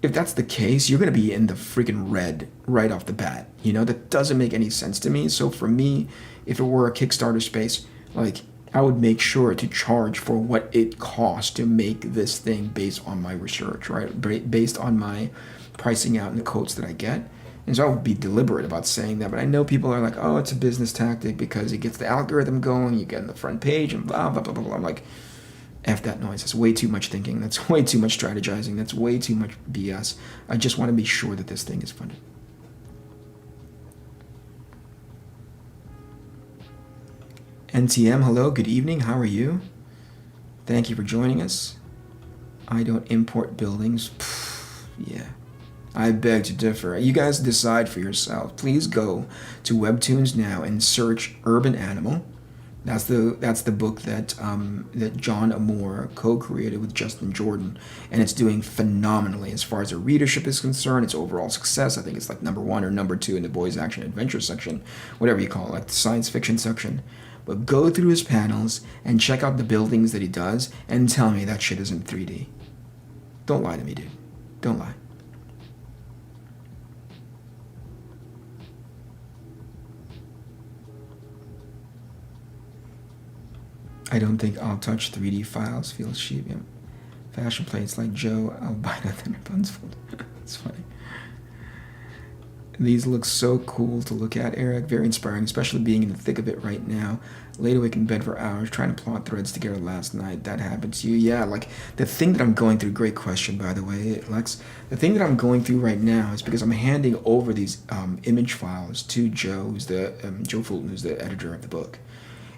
if that's the case, you're going to be in the freaking red right off the bat. That doesn't make any sense to me. So for me, if it were a Kickstarter space, like, I would make sure to charge for what it costs to make this thing based on my research, right? Based on my pricing out and the quotes that I get. And so I would be deliberate about saying that. But I know people are like, oh, it's a business tactic because it gets the algorithm going, you get on the front page and blah, blah, blah, blah, blah. I'm like, F that noise. That's way too much thinking. That's way too much strategizing. That's way too much BS. I just want to be sure that this thing is funded. NTM, hello, good evening. How are you? Thank you for joining us. I don't import buildings. Yeah. I beg to differ. You guys decide for yourself. Please go to Webtoons now and search Urban Animal. That's the book that John Amore co-created with Justin Jordan, and it's doing phenomenally as far as the readership is concerned. Its overall success, I think it's like number 1 or number 2 in the boys action adventure section, whatever you call it, like the science fiction section. But go through his panels and check out the buildings that he does, and tell me that shit isn't 3D. Don't lie to me, dude. Don't lie. I don't think I'll touch 3D files. Feels cheap. Yeah. Fashion plates like Joe. I'll buy nothing in buns fold. It's funny. These look so cool to look at, Eric. Very inspiring, especially being in the thick of it right now. Laid awake in bed for hours trying to plot threads together last night. That happened to you? Yeah, like the thing that I'm going through, great question, by the way, Lex. The thing that I'm going through right now is because I'm handing over these image files to Joe, who's Joe Fulton, who's the editor of the book.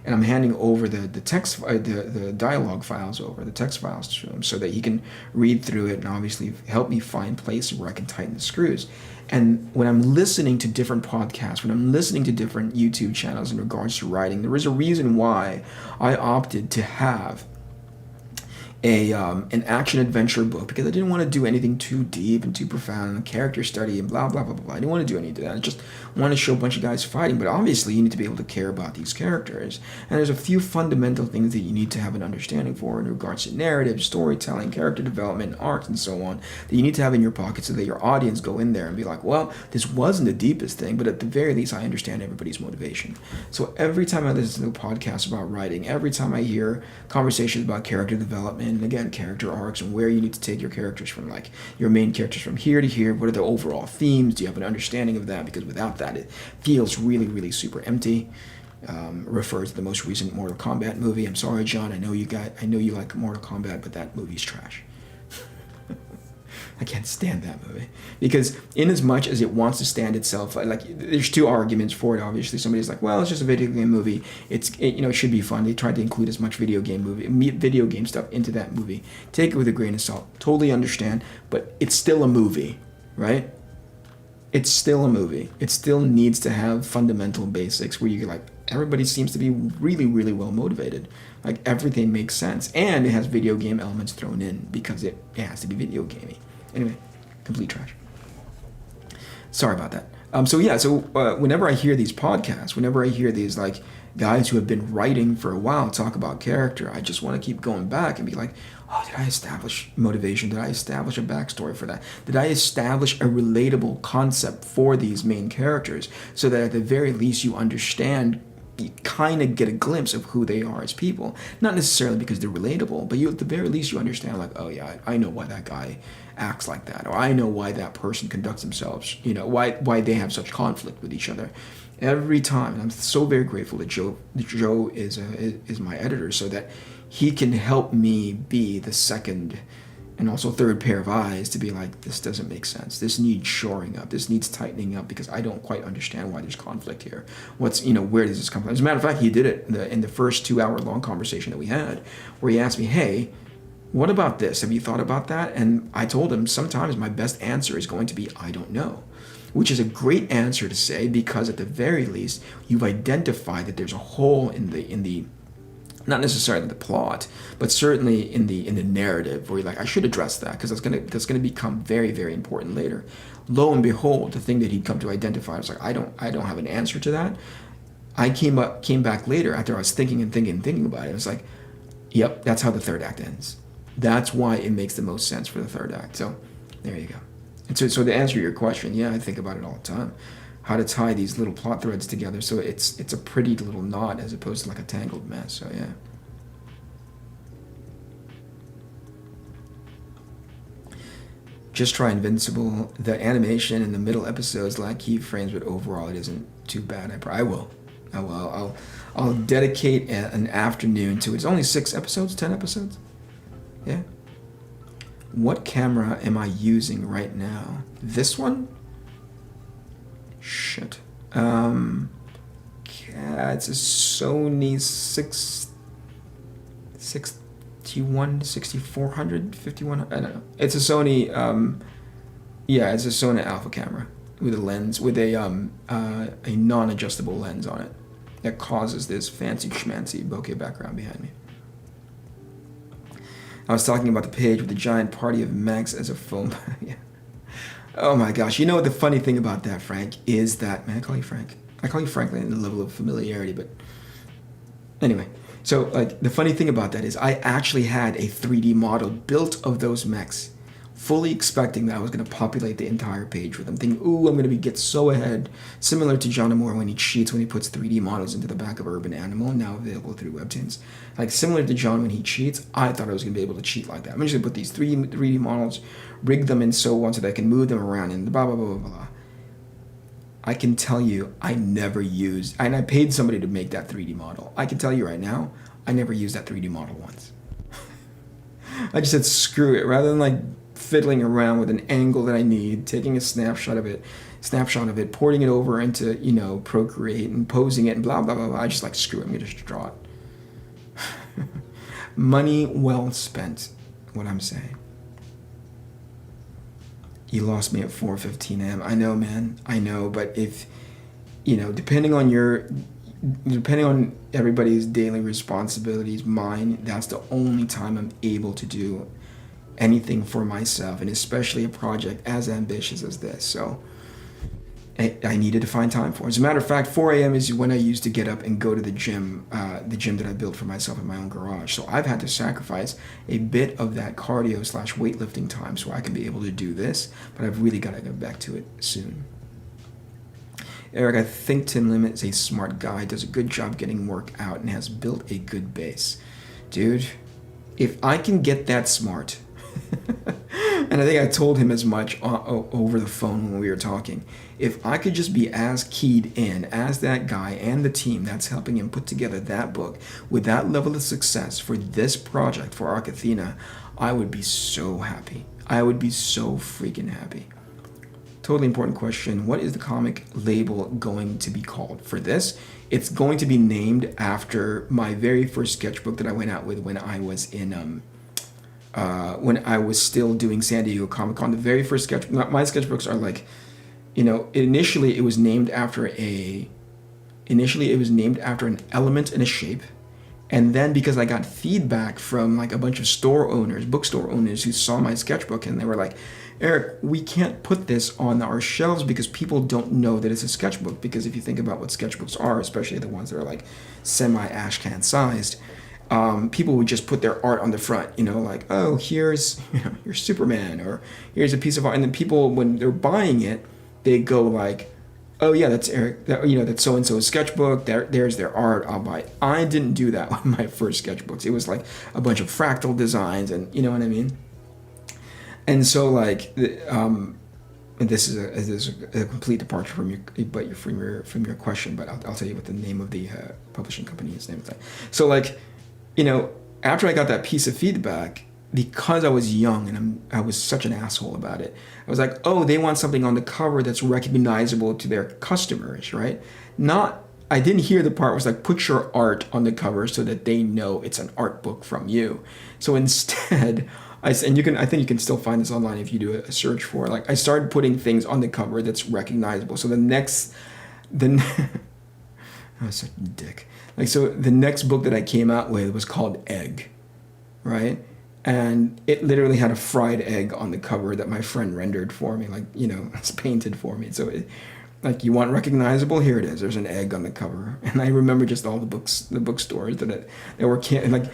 And I'm handing over the text, the dialogue files over, the text files to him, so that he can read through it and obviously help me find places where I can tighten the screws. And when I'm listening to different podcasts, when I'm listening to different YouTube channels in regards to writing, there is a reason why I opted to have an action adventure book, because I didn't want to do anything too deep and too profound and character study and blah blah blah blah blah. I didn't want to do any of that. I just wanted to show a bunch of guys fighting, but obviously you need to be able to care about these characters, and there's a few fundamental things that you need to have an understanding for in regards to narrative, storytelling, character development, arcs, and so on, that you need to have in your pocket so that your audience go in there and be like, well, this wasn't the deepest thing, but at the very least I understand everybody's motivation. So every time I listen to a podcast about writing, every time I hear conversations about character development, and again, character arcs and where you need to take your characters from, like your main characters from here to here, what are the overall themes, do you have an understanding of that? Because without that it feels really, really super empty. Refers to the most recent Mortal Kombat movie. I'm sorry, John, I know you like Mortal Kombat, but that movie's trash. I can't stand that movie because in as much as it wants to stand itself, like there's two arguments for it. Obviously, somebody's like, well, it's just a video game movie. It should be fun. They tried to include as much video game stuff into that movie. Take it with a grain of salt. Totally understand, but it's still a movie, right? It's still a movie. It still needs to have fundamental basics where you're like, everybody seems to be really, really well motivated. Like everything makes sense. And it has video game elements thrown in because it has to be video gamey. Anyway, complete trash. Sorry about that. So whenever I hear these podcasts, whenever I hear these like guys who have been writing for a while talk about character, I just want to keep going back and be like, oh, did I establish motivation? Did I establish a backstory for that? Did I establish a relatable concept for these main characters so that at the very least you understand, you kind of get a glimpse of who they are as people? Not necessarily because they're relatable, but at the very least you understand like, oh yeah, I know why that guy acts like that, or I know why that person conducts themselves, why they have such conflict with each other. Every time, and I'm so very grateful that Joe is my editor so that he can help me be the second and also third pair of eyes to be like, this doesn't make sense. This needs shoring up. This needs tightening up because I don't quite understand why there's conflict here. Where does this come from? As a matter of fact, he did it in the first 2 hour long conversation that we had where he asked me, hey, what about this? Have you thought about that? And I told him sometimes my best answer is going to be, I don't know, which is a great answer to say because at the very least you've identified that there's a hole in the not necessarily the plot, but certainly in the narrative where you're like, I should address that because that's gonna become very, very important later. Lo and behold, the thing that he'd come to identify was like, I don't have an answer to that. I came back later after I was thinking about it. I was like, yep, that's how the third act ends. That's why it makes the most sense for the third act. So there you go. And so to answer your question, yeah, I think about it all the time. How to tie these little plot threads together so it's a pretty little knot as opposed to like a tangled mess. So yeah. Just try Invincible. The animation in the middle episodes lack keyframes, but overall it isn't too bad. I will. I'll dedicate an afternoon to it. It's only 6 episodes, 10 episodes. Yeah. What camera am I using right now? This one? Shit. It's a Sony 6400, 5100. I don't know. It's a Sony. It's a Sony Alpha camera with a lens with a non-adjustable lens on it that causes this fancy schmancy bokeh background behind me. I was talking about the page with the giant party of mechs as a foam. Yeah. Oh my gosh. You know what the funny thing about that, Frank, is that... Man, I call you Frank. I call you Franklin in the level of familiarity, but... Anyway. So, like, the funny thing about that is I actually had a 3D model built of those mechs, fully expecting that I was going to populate the entire page with them, thinking, ooh, I'm going to get so ahead. Similar to John Moore when he cheats, when he puts 3D models into the back of Urban Animal, now available through Webtoons. Like, similar to John when he cheats, I thought I was going to be able to cheat like that. I'm just going to put these 3D models, rig them and so on so that I can move them around and blah, blah, blah, blah, blah. I can tell you I never used, and I paid somebody to make that 3D model. I can tell you right now, I never used that 3D model once. I just said, screw it. Rather than like fiddling around with an angle that I need, taking a snapshot of it, porting it over into, Procreate and posing it and blah, blah, blah, blah. I just like, screw it, I'm going to just draw it. Money well spent, what I'm saying. You lost me at 4:15 a.m. I know, man. I know, but if, depending on everybody's daily responsibilities, mine, that's the only time I'm able to do anything for myself, and especially a project as ambitious as this. So I needed to find time for it. As a matter of fact, 4 a.m. is when I used to get up and go to the gym that I built for myself in my own garage. So I've had to sacrifice a bit of that cardio / weightlifting time so I can be able to do this, but I've really got to get back to it soon. Eric, I think Tim Limit is a smart guy, does a good job getting work out, and has built a good base. Dude, if I can get that smart, and I think I told him as much over the phone when we were talking, if I could just be as keyed in as that guy and the team that's helping him put together that book with that level of success for this project, for ARC Athena, I would be so happy. I would be so freaking happy. Totally important question. What is the comic label going to be called for this? It's going to be named after my very first sketchbook that I went out with when I was when I was still doing San Diego Comic Con. The very first sketchbook. My sketchbooks are like, initially it was named after an element and a shape. And then because I got feedback from like a bunch of bookstore owners who saw my sketchbook, and they were like, Eric, we can't put this on our shelves because people don't know that it's a sketchbook. Because if you think about what sketchbooks are, especially the ones that are like semi-ashcan sized, people would just put their art on the front, like, oh, here's your Superman, or here's a piece of art. And then people, when they're buying it, they go like, oh yeah, that's Eric, that's so-and-so's sketchbook, there's their art, I'll buy it. I didn't do that with my first sketchbooks. It was like a bunch of fractal designs, and you know what I mean? And so like, and this is a complete departure from your question, but I'll tell you what the name of the publishing company is. So like, after I got that piece of feedback, because I was young and I was such an asshole about it, I was like, oh, they want something on the cover that's recognizable to their customers, right? I didn't hear the part was like, put your art on the cover so that they know it's an art book from you. So instead, I think you can still find this online if you do a search for it. Like, I started putting things on the cover that's recognizable. So I was such a dick. Like, so the next book that I came out with was called Egg, right? And it literally had a fried egg on the cover that my friend rendered for me, like, it's painted for me. So like, you want recognizable? Here it is. There's an egg on the cover. And I remember just all the bookstores that were like,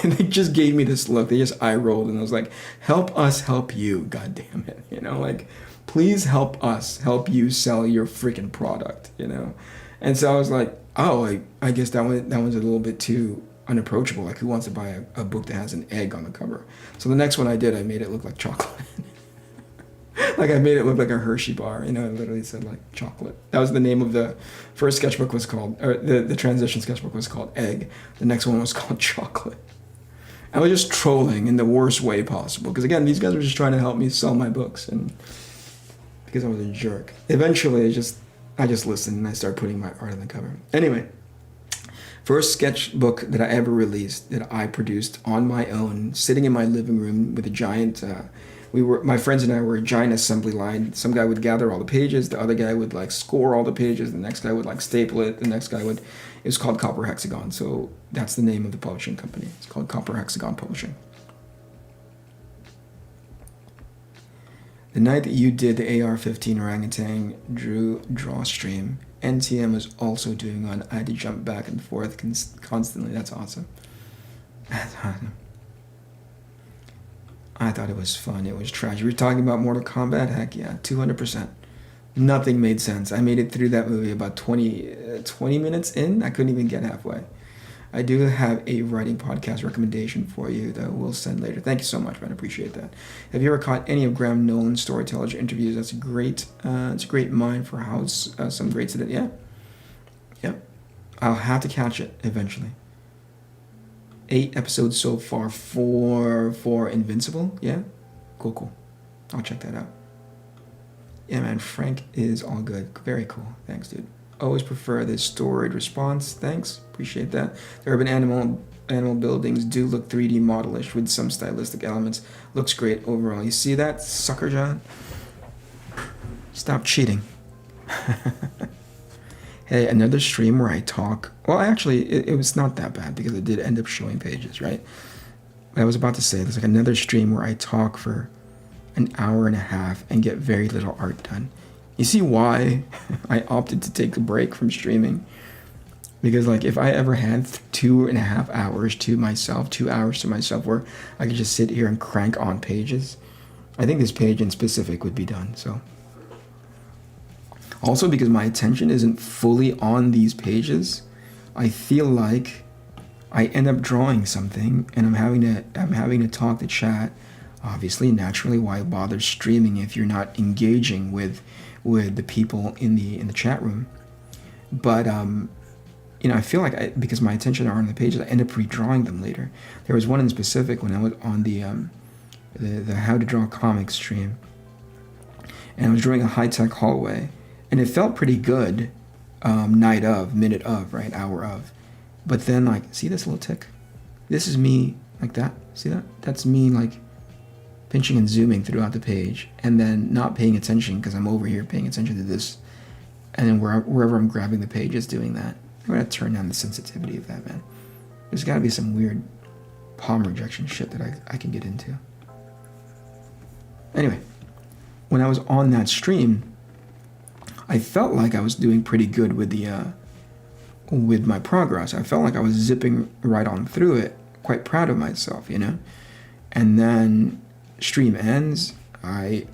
and they just gave me this look. They just eye rolled, and I was like, help us help you, God damn it. Like, please help us help you sell your freaking product, And so I was like, oh, I guess that one's a little bit too unapproachable. Like, who wants to buy a book that has an egg on the cover? So the next one I did, I made it look like chocolate. Like, I made it look like a Hershey bar. It literally said like chocolate. That was the name of the first sketchbook was called, or the transition sketchbook was called Egg. The next one was called Chocolate. I was just trolling in the worst way possible. Because again, these guys were just trying to help me sell my books, and because I was a jerk. Eventually, I just listened and I started putting my art on the cover. Anyway, first sketchbook that I ever released, that I produced on my own, sitting in my living room with a giant, my friends and I were a giant assembly line. Some guy would gather all the pages, the other guy would like score all the pages, the next guy would like staple it, the next guy it was called Copper Hexagon. So that's the name of the publishing company. It's called Copper Hexagon Publishing. The night that you did the AR-15 orangutan draw stream, NTM was also doing one. I had to jump back and forth constantly. That's awesome. That's awesome. I thought it was fun. It was tragic. We were talking about Mortal Kombat. Heck yeah, 200%. Nothing made sense. I made it through that movie about 20 minutes in. I couldn't even get halfway. I do have a writing podcast recommendation for you that we'll send later. Thank you so much, man. I appreciate that. Have you ever caught any of Graham Nolan's storytellers interviews? That's a great, it's a great mind for how some greats did it. Yeah. Yep. I'll have to catch it eventually. 8 episodes so far for Invincible. Yeah. Cool. I'll check that out. Yeah, man. Frank is all good. Very cool. Thanks, dude. Always prefer the storied response. Thanks. Appreciate that. The urban animal buildings do look 3D modelish with some stylistic elements. Looks great overall. You see that, sucker John? Stop cheating. Hey, another stream where I talk. Well, actually, it was not that bad because it did end up showing pages, right? I was about to say, there's like another stream where I talk for an hour and a half and get very little art done. You see why I opted to take a break from streaming? Because like, if I ever had 2.5 hours to myself, 2 hours to myself where I could just sit here and crank on pages, I think this page in specific would be done. So also because my attention isn't fully on these pages, I feel like I end up drawing something and I'm having to talk to chat. Obviously, naturally, why bother streaming if you're not engaging with the people in the chat room? But I feel like because my attention are on the pages, I end up redrawing them later. There was one in specific when I was on the the How to Draw Comics stream, and I was drawing a high-tech hallway, and it felt pretty good, night of, minute of, right, hour of. But then, like, see this little tick? This is me, like that. See that? That's me, like, pinching and zooming throughout the page, and then not paying attention because I'm over here paying attention to this, and then wherever I'm grabbing the page is doing that. I'm gonna turn down the sensitivity of that, man. There's gotta be some weird palm rejection shit that I can get into. Anyway, when I was on that stream, I felt like I was doing pretty good with the with my progress. I felt like I was zipping right on through it, quite proud of myself, you know. And then stream ends. I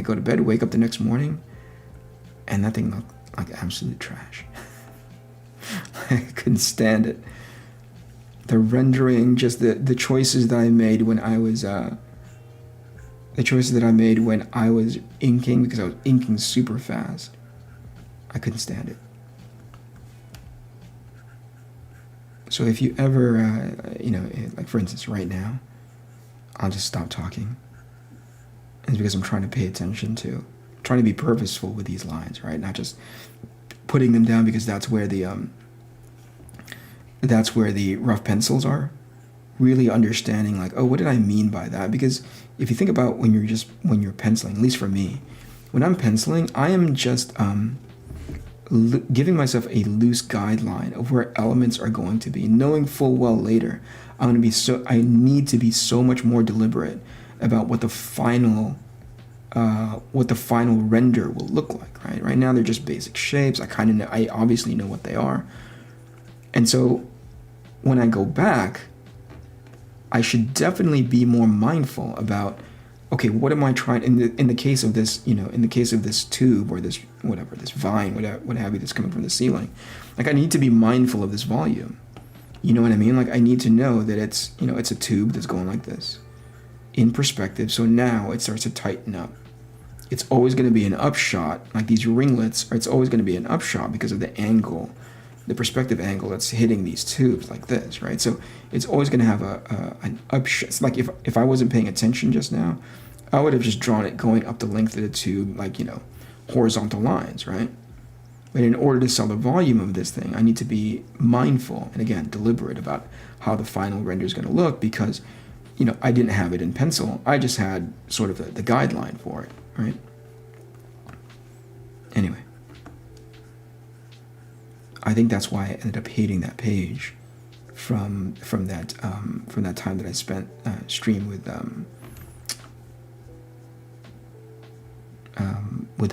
go to bed, wake up the next morning, and that thing looked like absolute trash. I couldn't stand it. The rendering, just the choices that I made when I was inking, because I was inking super fast. I couldn't stand it. So if you ever, like for instance, right now, I'll just stop talking. It's because I'm trying to pay attention to, trying to be purposeful with these lines, right? Not just putting them down because that's where the rough pencils are. Really understanding, like, oh, what did I mean by that? Because if you think about when you're penciling, at least for me, when I'm penciling, I am just giving myself a loose guideline of where elements are going to be, knowing full well later I need to be so much more deliberate about what the final render will look like, right? Right now they're just basic shapes. I obviously know what they are. And so when I go back, I should definitely be more mindful about, okay, what am I trying, in the case of this, in the case of this tube or this, whatever, this vine, what have you, that's coming from the ceiling. Like, I need to be mindful of this volume. You know what I mean? Like, I need to know that it's a tube that's going like this in perspective. So now it starts to tighten up. It's always going to be an upshot, like these ringlets, or it's always going to be an upshot because of the angle, the perspective angle that's hitting these tubes like this, right? So it's always going to have an upshot. It's like if I wasn't paying attention just now, I would have just drawn it going up the length of the tube, like, horizontal lines, right? But in order to sell the volume of this thing, I need to be mindful and, again, deliberate about how the final render is going to look, because, I didn't have it in pencil. I just had sort of the guideline for it, right? Anyway, I think that's why I ended up hating that page from that time that I spent stream with the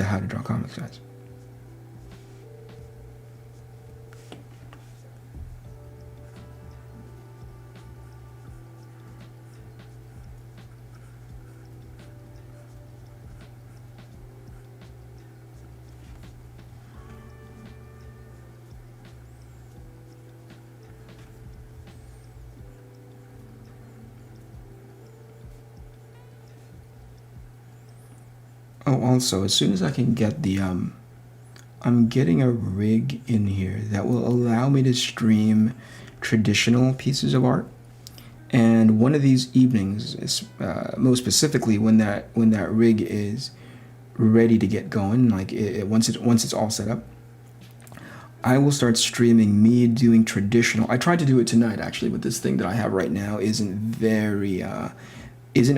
How to Draw Comics guys. Oh, also, as soon as I can get the, I'm getting a rig in here that will allow me to stream traditional pieces of art. And one of these evenings, is, most specifically when that rig is ready to get going, like once it's all set up, I will start streaming me doing traditional. I tried to do it tonight, actually, but this thing that I have right now isn't a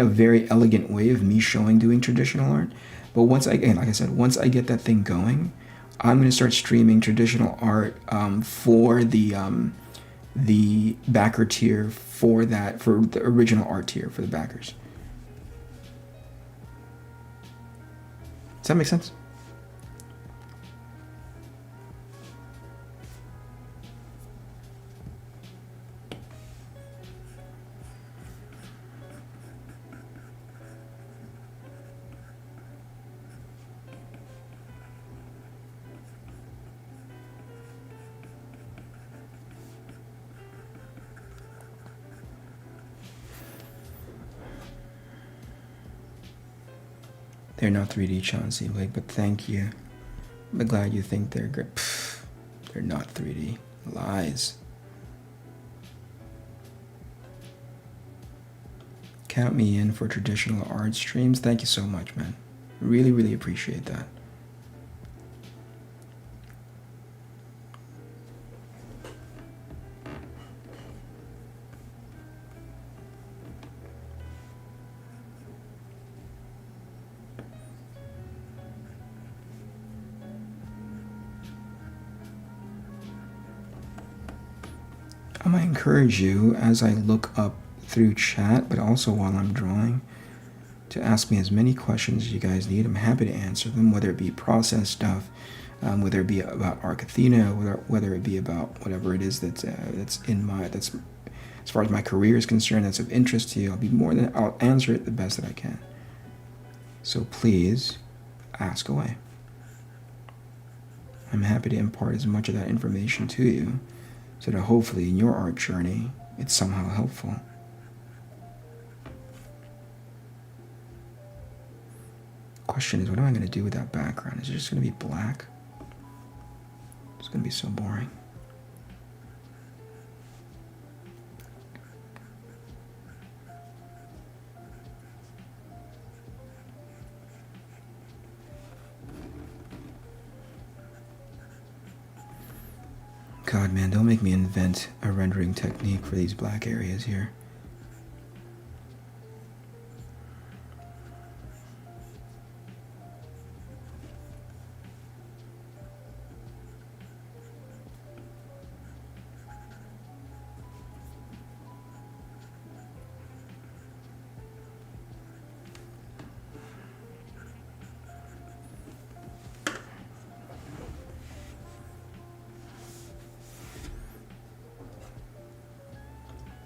very elegant way of me showing doing traditional art. But once I get that thing going, I'm going to start streaming traditional art for the backer tier for the original art tier for the backers. Does that make sense? They're not 3D, Chauncey Blake, but thank you. I'm glad you think they're good. They're not 3D. Lies. Count me in for traditional art streams. Thank you so much, man. Really, really appreciate that. I might encourage you as I look up through chat, but also while I'm drawing, to ask me as many questions as you guys need. I'm happy to answer them, whether it be process stuff, whether it be about ARC ATHENA, whether it be about whatever it is that's as far as my career is concerned, that's of interest to you. I'll answer it the best that I can. So please ask away. I'm happy to impart as much of that information to you, so that hopefully in your art journey, it's somehow helpful. Question is, what am I going to do with that background? Is it just going to be black? It's going to be so boring. God, man, don't make me invent a rendering technique for these black areas here.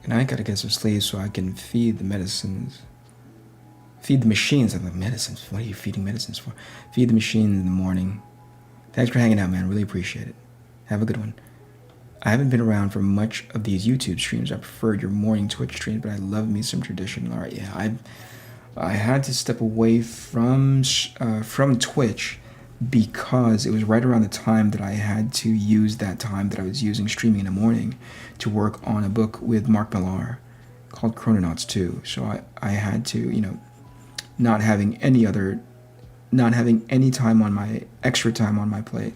And I gotta get some sleep so I can feed the medicines. Feed the machines. I'm like, medicines? What are you feeding medicines for? Feed the machine in the morning. Thanks for hanging out, man. Really appreciate it. Have a good one. I haven't been around for much of these YouTube streams. I preferred your morning Twitch streams, but I love me some traditional art. Yeah, I had to step away from Twitch because it was right around the time that I had to use that time that I was using streaming in the morning to work on a book with Mark Millar called Chrononauts 2. So I had to, not having any time on my extra time on my plate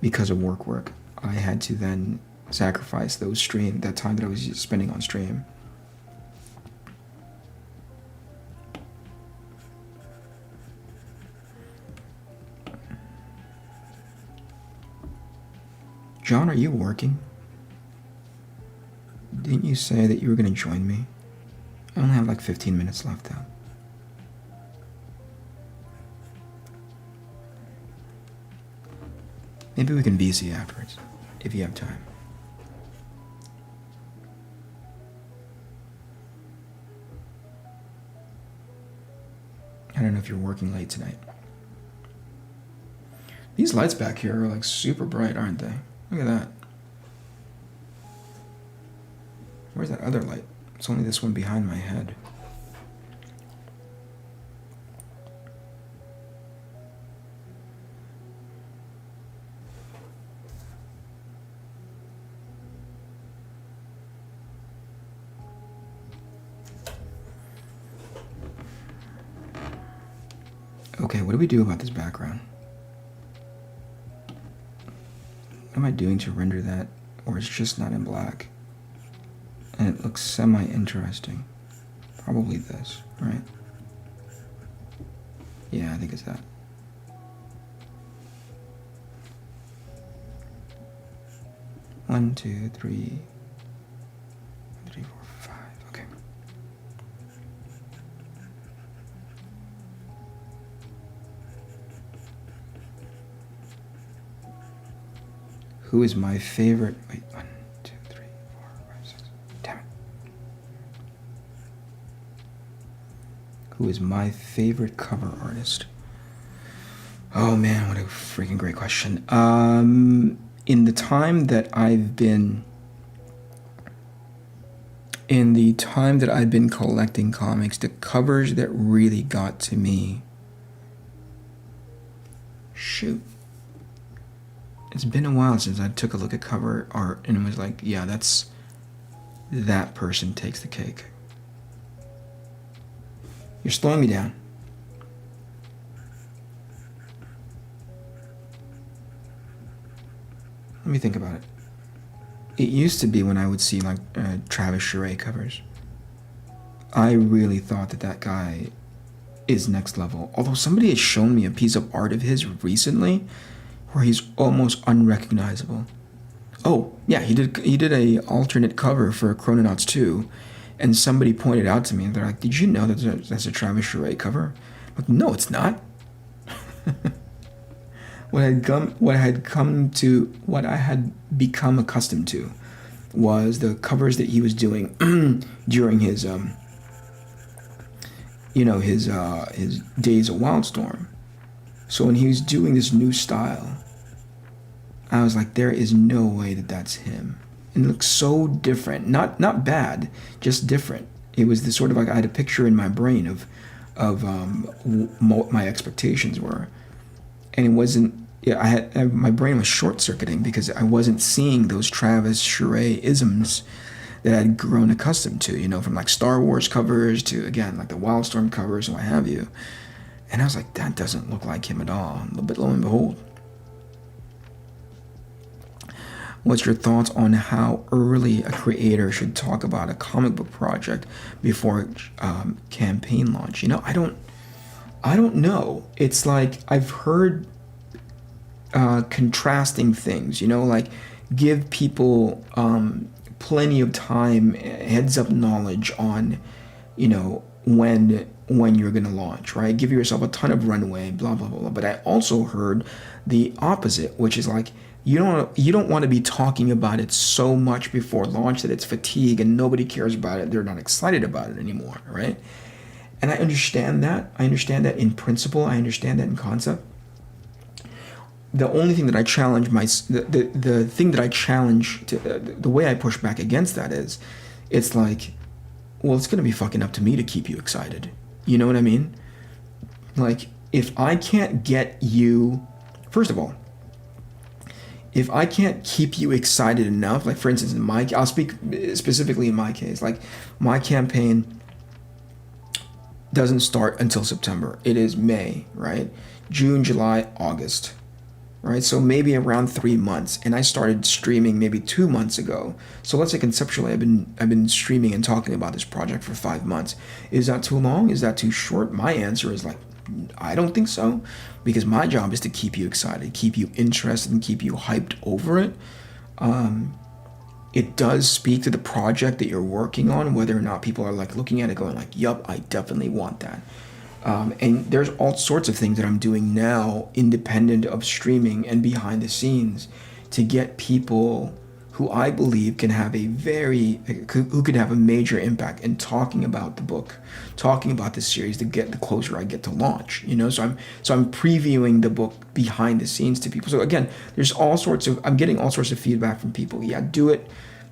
because of work. I had to then sacrifice that time that I was spending on stream. John, are you working? Didn't you say that you were going to join me? I only have like 15 minutes left though. Maybe we can VC afterwards, if you have time. I don't know if you're working late tonight. These lights back here are like super bright, aren't they? Look at that. Where's that other light? It's only this one behind my head. Okay, what do we do about this background? What am I doing to render that? Or it's just not in black? And it looks semi-interesting. Probably this, right? Yeah, I think it's that. One, two, three, 4, 5. Okay. Who is my favorite? Wait, 1, 2, 3, 4, 5, 6. Damn it. Who is my favorite cover artist? Oh man, what a freaking great question. In the time that I've been collecting comics, the covers that really got to me, shoot. It's been a while since I took a look at cover art and it was like, yeah, that person takes the cake. You're slowing me down. Let me think about it. It used to be when I would see like Travis Charest covers, I really thought that guy is next level. Although somebody had shown me a piece of art of his recently where he's almost unrecognizable. Oh, yeah, he did a alternate cover for Chrononauts 2, and somebody pointed out to me, they're like, did you know that that's a Travis Charest cover? I'm like, no, it's not. What I had become accustomed to was the covers that he was doing during his his Days of Wildstorm. So when he was doing this new style, I was like, there is no way that that's him. And it looks so different. Not bad, just different. It was the sort of like I had a picture in my brain of what my expectations were, and it wasn't. Yeah, my brain was short circuiting because I wasn't seeing those Travis Charest isms that I'd grown accustomed to. From like Star Wars covers to again like the Wildstorm covers and what have you. And I was like, that doesn't look like him at all. But lo and behold. What's your thoughts on how early a creator should talk about a comic book project before campaign launch? I don't know. It's like I've heard contrasting things. Like give people plenty of time, heads up knowledge on, when you're gonna launch, right? Give yourself a ton of runway, blah blah blah. But I also heard the opposite, which is like you don't want to be talking about it so much before launch that it's fatigue and nobody cares about it. They're not excited about it anymore, right? And I understand that. I understand that in principle. I understand that in concept. The only thing that I challenge the thing that I challenge the way I push back against that is, it's like, well, it's gonna be fucking up to me to keep you excited. You know what I mean? Like, if I can't get you, first of all, if I can't keep you excited enough, like for instance, I'll speak specifically in my case, like my campaign doesn't start until September. It is May, right? June, July, August, right? So maybe around 3 months, and I started streaming maybe 2 months ago. So let's say conceptually, I've been streaming and talking about this project for 5 months. Is that too long? Is that too short? My answer is like, I don't think so, because my job is to keep you excited, keep you interested, and keep you hyped over it. It does speak to the project that you're working on, whether or not people are like looking at it going like, yup, I definitely want that. And there's all sorts of things that I'm doing now, independent of streaming and behind the scenes, to get people who I believe can have who could have a major impact in talking about the book, talking about the series, to get the closer I get to launch. So I'm previewing the book behind the scenes to people. So again, I'm getting all sorts of feedback from people. Yeah, do it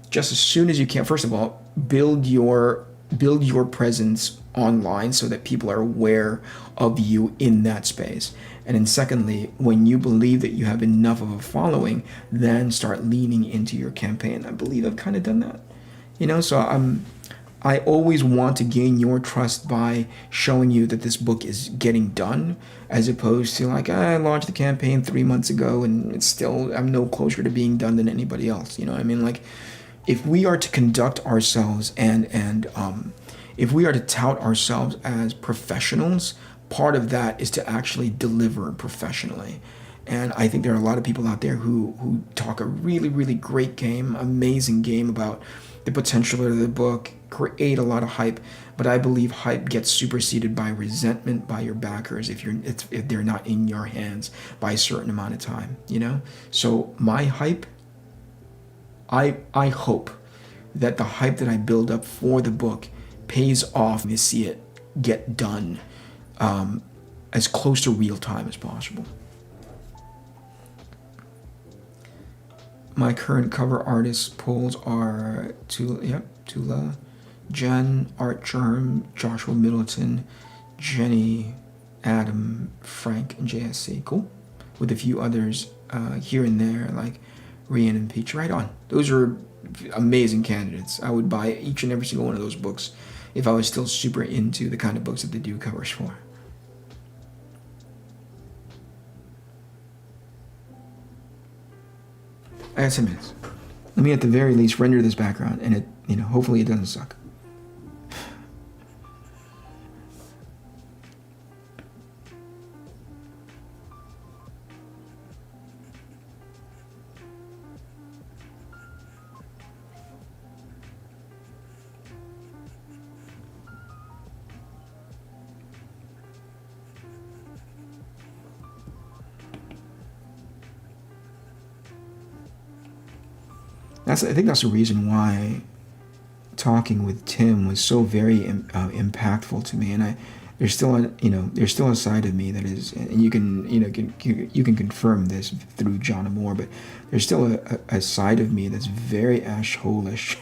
just as soon as you can. First of all, build your presence online so that people are aware of you in that space. And then secondly, when you believe that you have enough of a following, then start leaning into your campaign. I believe I've kind of done that. So I always want to gain your trust by showing you that this book is getting done, as opposed to like, I launched the campaign 3 months ago and I'm no closer to being done than anybody else. You know what I mean? Like, if we are to conduct ourselves and if we are to tout ourselves as professionals, part of that is to actually deliver professionally. And I think there are a lot of people out there who talk a really, really great game, amazing game about the potential of the book, create a lot of hype. But I believe hype gets superseded by resentment by your backers if they're not in your hands by a certain amount of time. So my hype, I hope that the hype that I build up for the book pays off and to see it get done as close to real time as possible. My current cover artist pulls are Tula, Jen, Art Germ, Joshua Middleton, Jenny, Adam, Frank, and JSC. Cool. With a few others here and there, like Rian and Peach. Right on. Those are amazing candidates. I would buy each and every single one of those books if I was still super into the kind of books that they do covers for. I got 10 minutes. Let me at the very least render this background, and it, hopefully it doesn't suck. I think that's the reason why talking with Tim was so very impactful to me, and there's still a side of me that is, and you can confirm this through John Moore, but there's still a side of me that's very assholish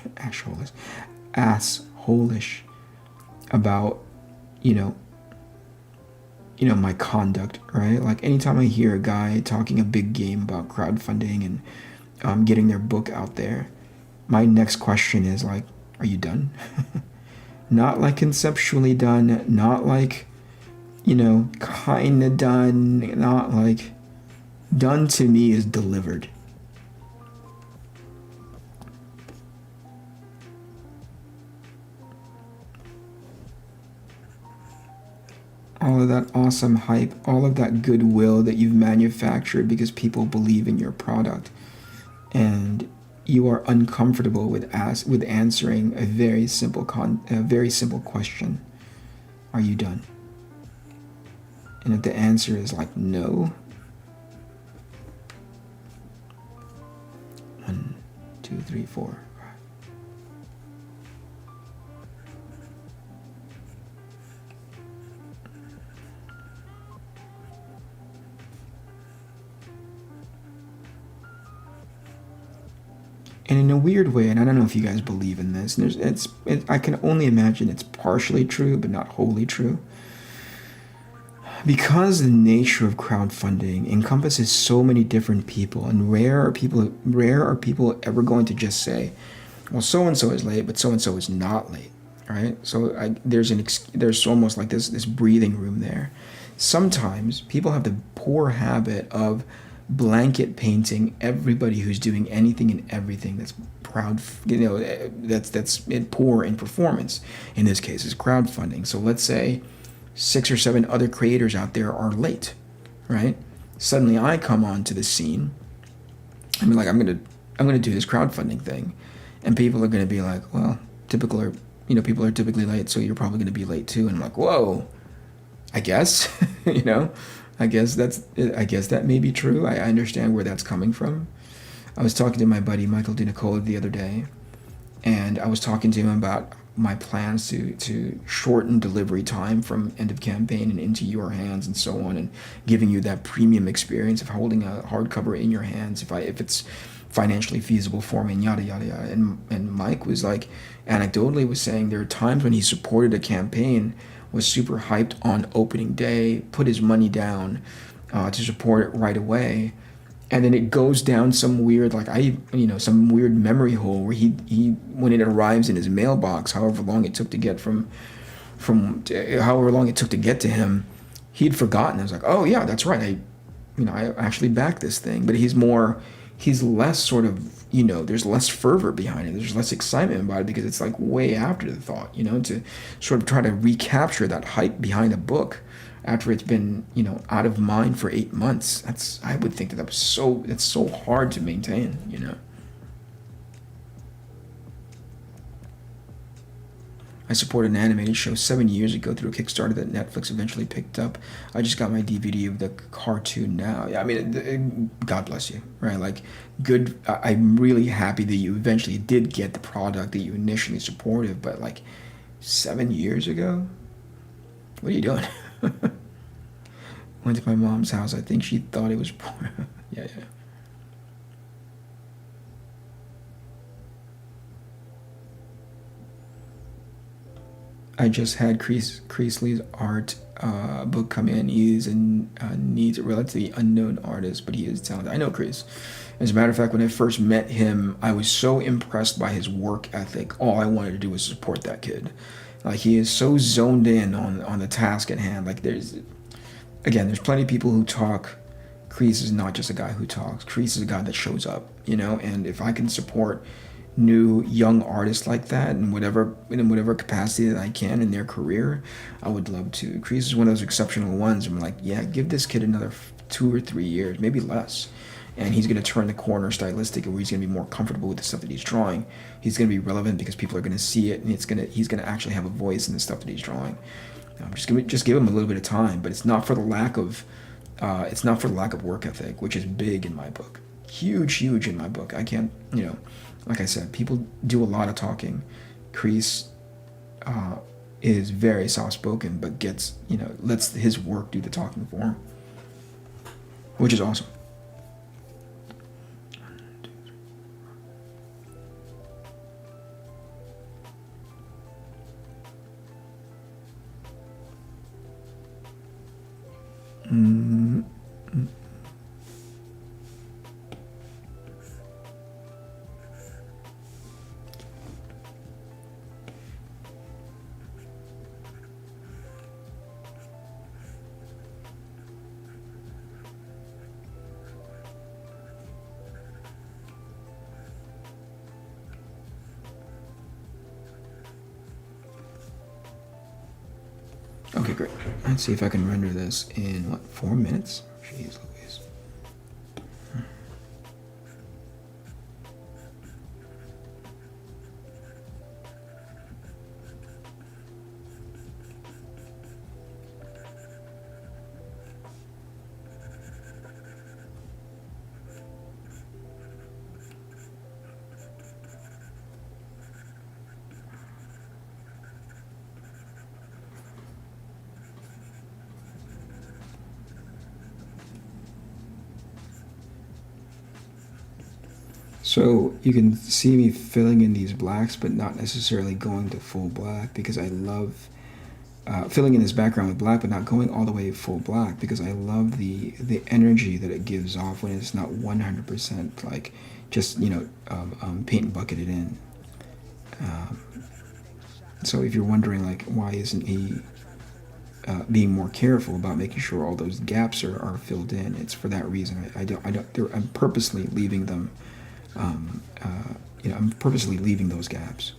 about my conduct, right? Like anytime I hear a guy talking a big game about crowdfunding and getting their book out there, my next question is like, are you done? Not like conceptually done, not like, kind of done, not like done. To me is delivered. All of that awesome hype, all of that goodwill that you've manufactured because people believe in your product, and you are uncomfortable with answering a very simple question: are you done? And if the answer is like no, 1, 2, 3, 4. And in a weird way, and I don't know if you guys believe in this, I can only imagine it's partially true, but not wholly true. Because the nature of crowdfunding encompasses so many different people, and rare are people ever going to just say, well, so-and-so is late, but so-and-so is not late, right? So there's almost like this breathing room there. Sometimes people have the poor habit of blanket painting everybody who's doing anything and everything that's that's poor in performance. In this case, is crowdfunding. So let's say 6 or 7 other creators out there are late, right? Suddenly I come onto the scene. I'm like, I'm gonna do this crowdfunding thing, and people are gonna be like, well, people are typically late, so you're probably gonna be late too. And I'm like, whoa, I guess, I guess that may be true. I understand where that's coming from. I was talking to my buddy Michael DiNicola the other day, and I was talking to him about my plans to shorten delivery time from end of campaign and into your hands and so on, and giving you that premium experience of holding a hardcover in your hands if it's financially feasible for me, and yada yada yada. And Mike was like, anecdotally was saying there are times when he supported a campaign, was super hyped on opening day, put his money down to support it right away, and then it goes down some weird, some weird memory hole where he when it arrives in his mailbox, however long it took to get however long it took to get to him, he'd forgotten. I was like, oh yeah, that's right, I actually backed this thing. But he's less sort of, there's less fervor behind it. There's less excitement about it because it's like way after the thought, to sort of try to recapture that hype behind a book after it's been, out of mind for 8 months. I would think that's so hard to maintain, I supported an animated show 7 years ago through a Kickstarter that Netflix eventually picked up. I just got my DVD of the cartoon now. Yeah, I mean, God bless you, right? Like, good. I'm really happy that you eventually did get the product that you initially supported, but like 7 years ago? What are you doing? Went to my mom's house. I think she thought it was poor. Yeah. I just had Creasley's art book come in. He is needs a relatively unknown artist, but he is talented. I know Crease. As a matter of fact, when I first met him, I was so impressed by his work ethic. All I wanted to do was support that kid. Like he is so zoned in on the task at hand. Like there's plenty of people who talk. Kreese is not just a guy who talks. Kreese is a guy that shows up, and if I can support new young artists like that in whatever capacity that I can in their career, I would love to. Kreese is one of those exceptional ones. I'm like, yeah, give this kid another 2 or 3 years, maybe less, and he's going to turn the corner stylistically where he's going to be more comfortable with the stuff that he's drawing. He's going to be relevant because people are going to see it, and he's going to actually have a voice in the stuff that he's drawing. Just give him a little bit of time, but it's not for the lack of work ethic, which is big in my book. Huge in my book. I can't, like I said, people do a lot of talking. Kreese is very soft-spoken, but lets his work do the talking for him, which is awesome. Okay, great. Let's see if I can render this in, 4 minutes? Jeez Louise. So you can see me filling in these blacks, but not necessarily going to full black, because I love filling in this background with black, but not going all the way full black, because I love the energy that it gives off when it's not 100% like just paint and bucketed in. So if you're wondering like why isn't he being more careful about making sure all those gaps are filled in, it's for that reason. I'm purposely leaving them. I'm purposely leaving those gaps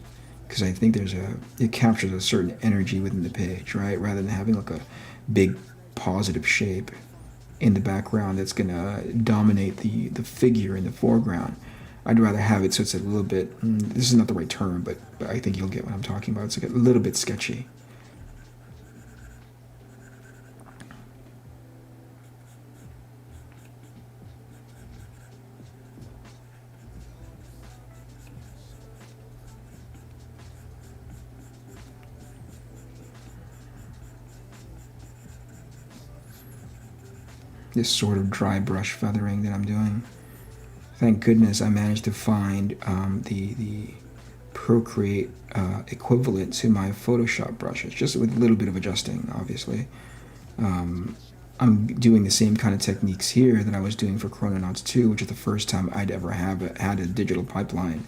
because I think it captures a certain energy within the page, right? Rather than having like a big positive shape in the background that's gonna dominate the figure in the foreground. I'd rather have it so it's a little bit, this is not the right term, but I think you'll get what I'm talking about. It's like a little bit sketchy. This sort of dry brush feathering that I'm doing. Thank goodness I managed to find the Procreate equivalent to my Photoshop brushes, just with a little bit of adjusting, obviously. I'm doing the same kind of techniques here that I was doing for Chrononauts 2, which is the first time I'd ever had a digital pipeline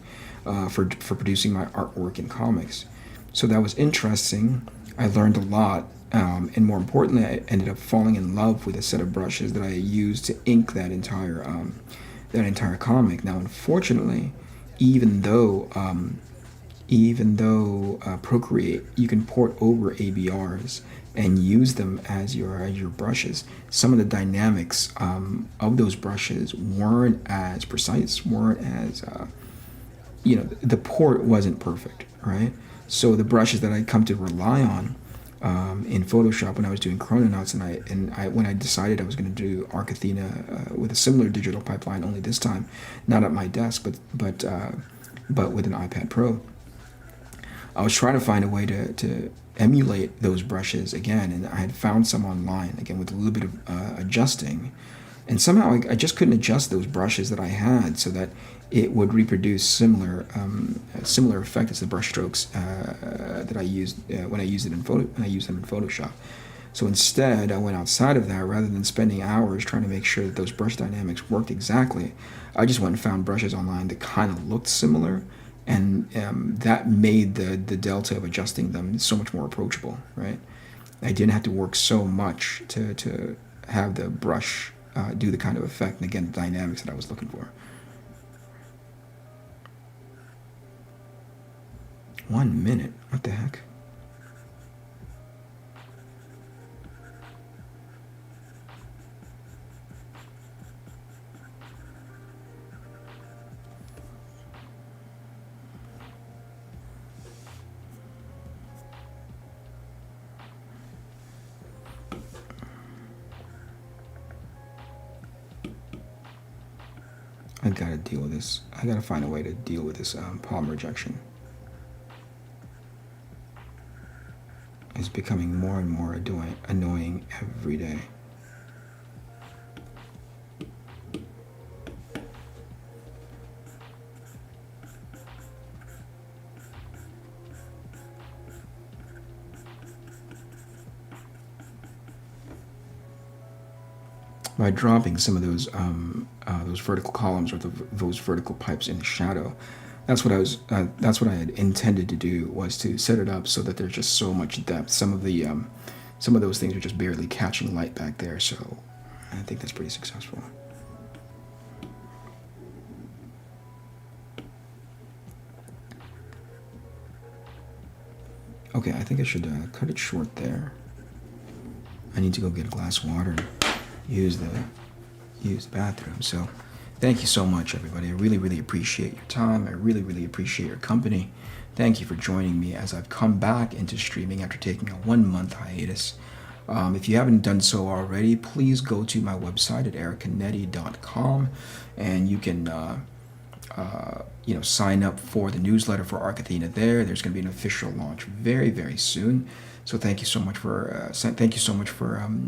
for producing my artwork in comics. So that was interesting. I learned a lot. And more importantly, I ended up falling in love with a set of brushes that I used to ink that entire comic. Now, unfortunately, even though Procreate, you can port over ABRs and use them as your brushes, some of the dynamics of those brushes weren't as precise, weren't as the port wasn't perfect, right? So the brushes that I come to rely on in Photoshop when I was doing Chrononauts, and when I decided I was going to do ARC Athena with a similar digital pipeline, only this time not at my desk, but with an iPad Pro, I was trying to find a way to emulate those brushes again, and I had found some online again with a little bit of adjusting, and somehow I just couldn't adjust those brushes that I had so that it would reproduce similar effect as the brush strokes that I used when I used them in Photoshop. So instead, I went outside of that. Rather than spending hours trying to make sure that those brush dynamics worked exactly, I just went and found brushes online that kind of looked similar, and that made the delta of adjusting them so much more approachable, right? I didn't have to work so much to have the brush do the kind of effect, and again, the dynamics that I was looking for. 1 minute? What the heck? I gotta deal with this. I gotta find a way to deal with this palm rejection. It's becoming more and more annoying every day. By dropping some of those vertical columns or those vertical pipes in the shadow, that's what I had intended to do, was to set it up so that there's just so much depth. Some of those things are just barely catching light back there, so I think that's pretty successful. Okay, I think I should cut it short there. I need to go get a glass of water and use the bathroom. So thank you so much, everybody. I really, really appreciate your time. I really, really appreciate your company. Thank you for joining me as I've come back into streaming after taking a 1-month hiatus. If you haven't done so already, please go to my website at ericcanetti.com, and you can sign up for the newsletter for ARC ATHENA there. There's going to be an official launch very, very soon. So thank you so much for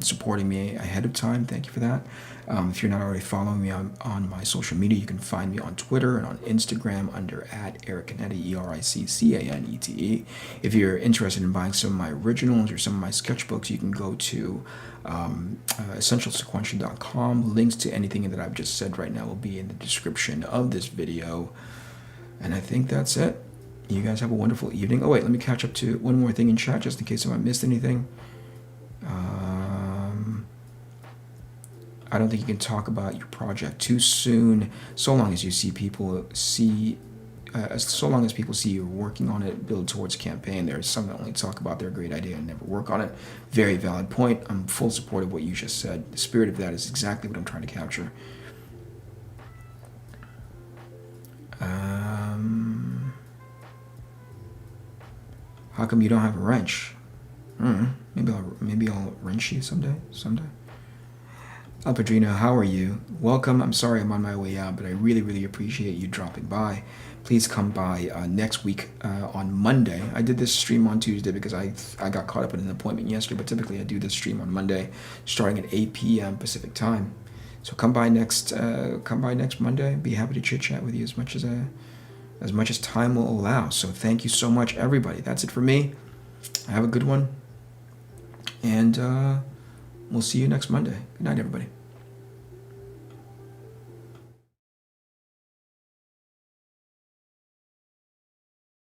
supporting me ahead of time. Thank you for that. If you're not already following me on my social media, you can find me on Twitter and on Instagram under @EricCanete, EricCanete. If you're interested in buying some of my originals or some of my sketchbooks, you can go to essentialsequential.com. Links to anything that I've just said right now will be in the description of this video. And I think that's it. You guys have a wonderful evening. Oh wait, let me catch up to one more thing in chat just in case I missed anything. I don't think you can talk about your project too soon, so long as people see you're working on it, build towards a campaign. There's some that only talk about their great idea and never work on it. Very valid point. I'm full support of what you just said. The spirit of that is exactly what I'm trying to capture. How come you don't have a wrench? Maybe I'll wrench you someday. Padrino, how are you? Welcome. I'm sorry I'm on my way out, but I really, really appreciate you dropping by. Please come by next week on Monday. I did this stream on Tuesday because I got caught up in an appointment yesterday, but typically I do this stream on Monday starting at 8 p.m. Pacific time. So come by next Monday. Be happy to chit chat with you as much as time will allow. So thank you so much, everybody. That's it for me. Have a good one. And we'll see you next Monday. Good night, everybody.